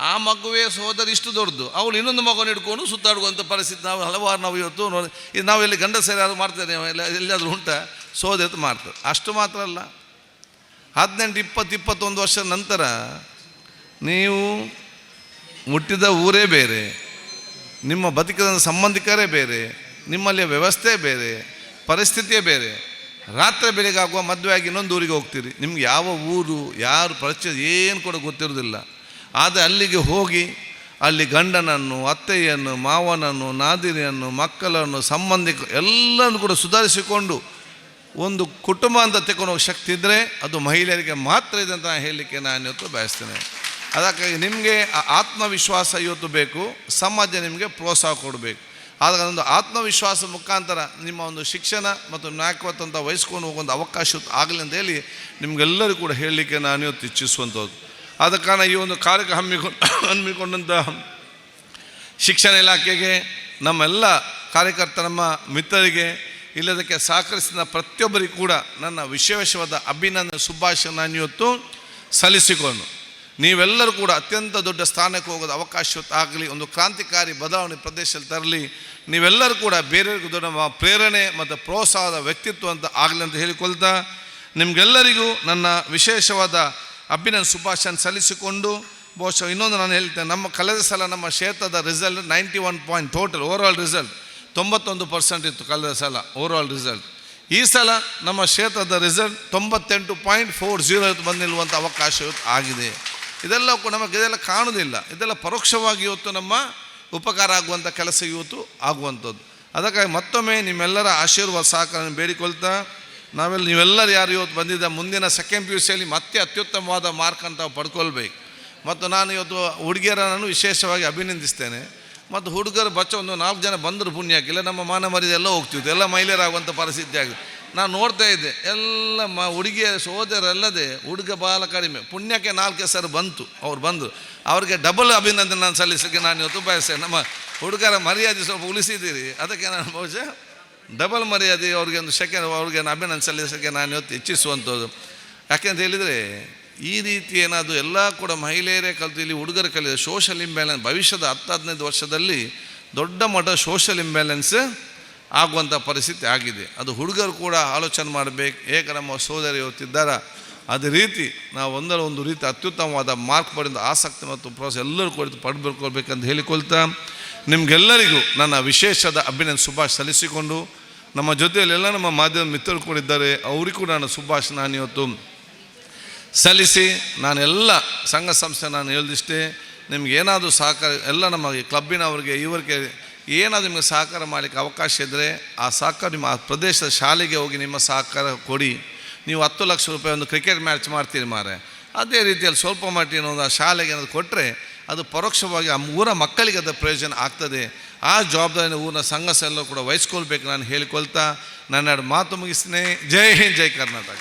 ಆ ಮಗುವೇ ಸಹೋದರಿ ಇಷ್ಟು ದೊಡ್ಡದು, ಅವಳು ಇನ್ನೊಂದು ಮಗುವನ್ನು ಹಿಡ್ಕೊಂಡು ಸುತ್ತಾಡುವಂಥ ಪರಿಸ್ಥಿತಿ ನಾವು ಹಲವಾರು ನಾವು ಇವತ್ತು ನೋಡಿ. ಇದು ನಾವು ಎಲ್ಲಿ ಗಂಡಸರು ಯಾರು ಮಾಡ್ತೇವೆ ಎಲ್ಲಿಯಾದರೂ ಉಂಟಾ ಸಹೋದರಿ ಮಾಡ್ತಾರೆ. ಅಷ್ಟು ಮಾತ್ರ ಅಲ್ಲ, 18, 20, 21 ವರ್ಷದ ನಂತರ ನೀವು ಹುಟ್ಟಿದ ಊರೇ ಬೇರೆ, ನಿಮ್ಮ ಬದುಕಿದ ಸಂಬಂಧಿಕರೇ ಬೇರೆ, ನಿಮ್ಮಲ್ಲಿಯ ವ್ಯವಸ್ಥೆ ಬೇರೆ, ಪರಿಸ್ಥಿತಿಯೇ ಬೇರೆ. ರಾತ್ರಿ ಬೆಳಗಾಗುವ ಮದುವೆ ಆಗಿ ಇನ್ನೊಂದು ಊರಿಗೆ ಹೋಗ್ತೀರಿ, ನಿಮ್ಗೆ ಯಾವ ಊರು ಯಾರು ಪರಿಚಯ ಏನು ಕೂಡ ಗೊತ್ತಿರೋದಿಲ್ಲ. ಆದರೆ ಅಲ್ಲಿಗೆ ಹೋಗಿ ಅಲ್ಲಿ ಗಂಡನನ್ನು, ಅತ್ತೆಯನ್ನು, ಮಾವನನ್ನು, ನಾದಿನಿಯನ್ನು, ಮಕ್ಕಳನ್ನು, ಸಂಬಂಧಿಕ ಎಲ್ಲರನ್ನು ಕೂಡ ಸುಧಾರಿಸಿಕೊಂಡು ಒಂದು ಕುಟುಂಬ ಅಂತ ತೆಕೊಂಡು ಹೋಗೋ ಶಕ್ತಿ ಇದ್ದರೆ ಅದು ಮಹಿಳೆಯರಿಗೆ ಮಾತ್ರ ಇದೆ ಅಂತ ಹೇಳಲಿಕ್ಕೆ ನಾನು ಇವತ್ತು ಬಯಸ್ತೇನೆ. ಅದಕ್ಕಾಗಿ ನಿಮಗೆ ಆ ಆತ್ಮವಿಶ್ವಾಸ ಇವತ್ತು ಬೇಕು, ಸಮಾಜ ನಿಮಗೆ ಪ್ರೋತ್ಸಾಹ ಕೊಡಬೇಕು. ಆದರೆ ಒಂದು ಆತ್ಮವಿಶ್ವಾಸ ಮುಖಾಂತರ ನಿಮ್ಮ ಒಂದು ಶಿಕ್ಷಣ ಮತ್ತು ನಾಯಕತ್ವ ವಹಿಸ್ಕೊಂಡು ಹೋಗುವಂಥ ಅವಕಾಶ ಆಗಲಿ ಅಂತ ಹೇಳಿ ನಿಮಗೆಲ್ಲರಿಗೂ ಕೂಡ ಹೇಳಲಿಕ್ಕೆ ನಾನು ಇವತ್ತು ಇಚ್ಛಿಸುವಂಥದ್ದು. ಆದ ಕಾರಣ ಈ ಒಂದು ಕಾರ್ಯಕ್ರಮ ಹಮ್ಮಿಕೊಂಡಂಥ ಶಿಕ್ಷಣ ಇಲಾಖೆಗೆ, ನಮ್ಮೆಲ್ಲ ಕಾರ್ಯಕರ್ತ ನಮ್ಮ ಮಿತ್ರರಿಗೆ, ಇಲ್ಲದಕ್ಕೆ ಸಹಕರಿಸಿದ ಪ್ರತಿಯೊಬ್ಬರಿಗೂ ಕೂಡ ನನ್ನ ವಿಶೇಷವಾದ ಅಭಿನಂದನೆ ಶುಭಾಶಯ ನಾನು ಇವತ್ತು ಸಲ್ಲಿಸಿಕೊಂಡು, ನೀವೆಲ್ಲರೂ ಕೂಡ ಅತ್ಯಂತ ದೊಡ್ಡ ಸ್ಥಾನಕ್ಕೆ ಹೋಗೋದು ಅವಕಾಶ ಆಗಲಿ, ಒಂದು ಕ್ರಾಂತಿಕಾರಿ ಬದಲಾವಣೆ ಪ್ರದೇಶದಲ್ಲಿ ತರಲಿ, ನೀವೆಲ್ಲರೂ ಕೂಡ ಬೇರೆಯವರಿಗೂ ದೊಡ್ಡ ಪ್ರೇರಣೆ ಮತ್ತು ಪ್ರೋತ್ಸಾಹದ ವ್ಯಕ್ತಿತ್ವ ಅಂತ ಆಗಲಿ ಅಂತ ಹೇಳಿಕೊಳ್ತಾ, ನಿಮಗೆಲ್ಲರಿಗೂ ನನ್ನ ವಿಶೇಷವಾದ ಅಭಿನಂದನೆ ಶುಭಾಶಯ ಸಲ್ಲಿಸಿಕೊಂಡು, ಬಹುಶಃ ಇನ್ನೊಂದು ನಾನು ಹೇಳ್ತೇನೆ, ನಮ್ಮ ಕಳೆದ ಸಲ ನಮ್ಮ ಕ್ಷೇತ್ರದ result 91 point total overall result 91% ಇತ್ತು ಕಳೆದ ಸಲ ಓವರಾಲ್ ರಿಸಲ್ಟ್. ಈ ಸಲ ನಮ್ಮ ಕ್ಷೇತ್ರದ ರಿಸಲ್ಟ್ 98.40 ಬಂದು ನಿಲ್ಲುವಂಥ ಅವಕಾಶ ಇವತ್ತು ಆಗಿದೆ. ಇದೆಲ್ಲ ನಮಗೆ ಇದೆಲ್ಲ ಕಾಣೋದಿಲ್ಲ, ಇದೆಲ್ಲ ಪರೋಕ್ಷವಾಗಿ ಇವತ್ತು ನಮ್ಮ ಉಪಕಾರ ಆಗುವಂಥ ಕೆಲಸ ಇವತ್ತು ಆಗುವಂಥದ್ದು. ಅದಕ್ಕಾಗಿ ಮತ್ತೊಮ್ಮೆ ನಿಮ್ಮೆಲ್ಲರ ಆಶೀರ್ವಾದ ಸಹಕಾರ ಬೇಡಿಕೊಳ್ತಾ, ನೀವೆಲ್ಲರೂ ಯಾರು ಇವತ್ತು ಬಂದಿದ್ದ ಮುಂದಿನ ಸೆಕೆಂಡ್ PUC ಮತ್ತೆ ಅತ್ಯುತ್ತಮವಾದ ಮಾರ್ಕ್ ಅಂತ ಪಡ್ಕೊಳ್ಬೇಕು. ಮತ್ತು ನಾನು ಇವತ್ತು ಹುಡುಗಿಯರನ್ನು ವಿಶೇಷವಾಗಿ ಅಭಿನಂದಿಸ್ತೇನೆ. ಮತ್ತು ಹುಡುಗರು ಬಚ್ಚ ಒಂದು 4 ಜನ ಬಂದರು ಪುಣ್ಯಕ್ಕಿಲ್ಲ, ನಮ್ಮ ಮಾನ ಮರ್ಯಾದೆ ಎಲ್ಲ ಹೋಗ್ತಿತ್ತು, ಎಲ್ಲ ಮಹಿಳೆಯರಾಗುವಂಥ ಪರಿಸ್ಥಿತಿ ಆಗಿದೆ. ನಾನು ನೋಡ್ತಾ ಇದ್ದೆ ಎಲ್ಲ ಹುಡುಗಿಯ ಸೋದರಲ್ಲದೆ ಹುಡುಗ ಭಾಳ ಕಡಿಮೆ, ಪುಣ್ಯಕ್ಕೆ 4 ಹೆಸರು ಬಂತು, ಅವ್ರು ಬಂದರು, ಅವ್ರಿಗೆ ಡಬಲ್ ಅಭಿನಂದನೆ ನಾನು ಸಲ್ಲಿಸೋಕ್ಕೆ ನಾನು ಇವತ್ತು ಬಯಸ್ತೇನೆ. ನಮ್ಮ ಹುಡುಗರ ಮರ್ಯಾದೆ ಸ್ವಲ್ಪ ಉಳಿಸಿದ್ದೀರಿ, ಅದಕ್ಕೆ ನಾನು ಬಹುಶಃ ಡಬಲ್ ಮರ್ಯಾದೆ ಅವ್ರಿಗೆ ಒಂದು ಅವ್ರಿಗೆ ಅಭಿನಂದನೆ ಸಲ್ಲಿಸೋಕ್ಕೆ ನಾನು ಇವತ್ತು ಇಚ್ಛಿಸುವಂಥದ್ದು. ಯಾಕೆಂತ ಹೇಳಿದರೆ ಈ ರೀತಿ ಏನಾದರೂ ಎಲ್ಲ ಕೂಡ ಮಹಿಳೆಯರೇ ಕಲಿತು ಇಲ್ಲಿ ಹುಡುಗರು ಕಲಿತ ಸೋಷಲ್ ಇಂಬ್ಯಾಲೆನ್ಸ್ ಭವಿಷ್ಯದ 10-15 ವರ್ಷದಲ್ಲಿ ದೊಡ್ಡ ಮಟ್ಟ ಸೋಷಲ್ ಇಂಬ್ಯಾಲೆನ್ಸ್ ಆಗುವಂಥ ಪರಿಸ್ಥಿತಿ ಆಗಿದೆ. ಅದು ಹುಡುಗರು ಕೂಡ ಆಲೋಚನೆ ಮಾಡಬೇಕು. ಏಕ ನಮ್ಮ ಸೋದರಿ ಇವತ್ತಿದ್ದಾರೆ, ಅದೇ ರೀತಿ ನಾವು ಒಂದು ರೀತಿ ಅತ್ಯುತ್ತಮವಾದ ಮಾರ್ಕ್ ಪಡೆದ ಆಸಕ್ತಿ ಮತ್ತು ಪ್ರೋತ್ಸಾಹ ಎಲ್ಲರೂ ಕೂಡ ಪಡ್ಬೇಕಂತ ಹೇಳಿಕೊಳ್ತಾ, ನಿಮಗೆಲ್ಲರಿಗೂ ನನ್ನ ವಿಶೇಷದ ಅಭಿನಂದನೆ ಶುಭಾಶಯ ಸಲ್ಲಿಸಿಕೊಂಡು, ನಮ್ಮ ಜೊತೆಯಲ್ಲೆಲ್ಲ ನಮ್ಮ ಮಾಧ್ಯಮ ಮಿತ್ರರು ಕೂಡ ಇದ್ದಾರೆ, ಅವರಿಗೂ ಕೂಡ ನಾನು ಶುಭಾಶಯ ನಾನು ಇವತ್ತು ಸಲ್ಲಿಸಿ, ನಾನೆಲ್ಲ ಸಂಘ ಸಂಸ್ಥೆ ನಾನು ಹೇಳಿದಿಷ್ಟೇ, ನಿಮಗೇನಾದರೂ ಸಹಕಾರ ಎಲ್ಲ ನಮ್ಮ ಕ್ಲಬ್ಬಿನವ್ರಿಗೆ ಇವರಿಗೆ ಏನಾದರೂ ನಿಮಗೆ ಸಹಕಾರ ಮಾಡಲಿಕ್ಕೆ ಅವಕಾಶ ಇದ್ದರೆ ಆ ಸಹಕಾರ ನಿಮ್ಮ ಆ ಪ್ರದೇಶದ ಶಾಲೆಗೆ ಹೋಗಿ ನಿಮ್ಮ ಸಹಕಾರ ಕೊಡಿ. ನೀವು 10 ಲಕ್ಷ ರೂಪಾಯಿ ಒಂದು ಕ್ರಿಕೆಟ್ ಮ್ಯಾಚ್ ಮಾಡ್ತೀರಿ ಮಾರೆ, ಅದೇ ರೀತಿಯಲ್ಲಿ ಸ್ವಲ್ಪ ಮಟ್ಟಿನ ಒಂದು ಆ ಶಾಲೆಗೆ ಏನಾದರೂ ಕೊಟ್ಟರೆ ಅದು ಪರೋಕ್ಷವಾಗಿ ಆ ಊರ ಮಕ್ಕಳಿಗೆ ಅದರ ಪ್ರಯೋಜನ ಆಗ್ತದೆ. ಆ ಜವಾಬ್ದಾರಿನ ಊರಿನ ಸಂಘ ಎಲ್ಲ ಕೂಡ ವಹಿಸ್ಕೊಳ್ಬೇಕು ನಾನು ಹೇಳಿಕೊಳ್ತಾ ನನ್ನ ಮಾತು ಮುಗಿಸ್ತೇನೆ. ಜೈ ಹಿಂದ್, ಜೈ ಕರ್ನಾಟಕ.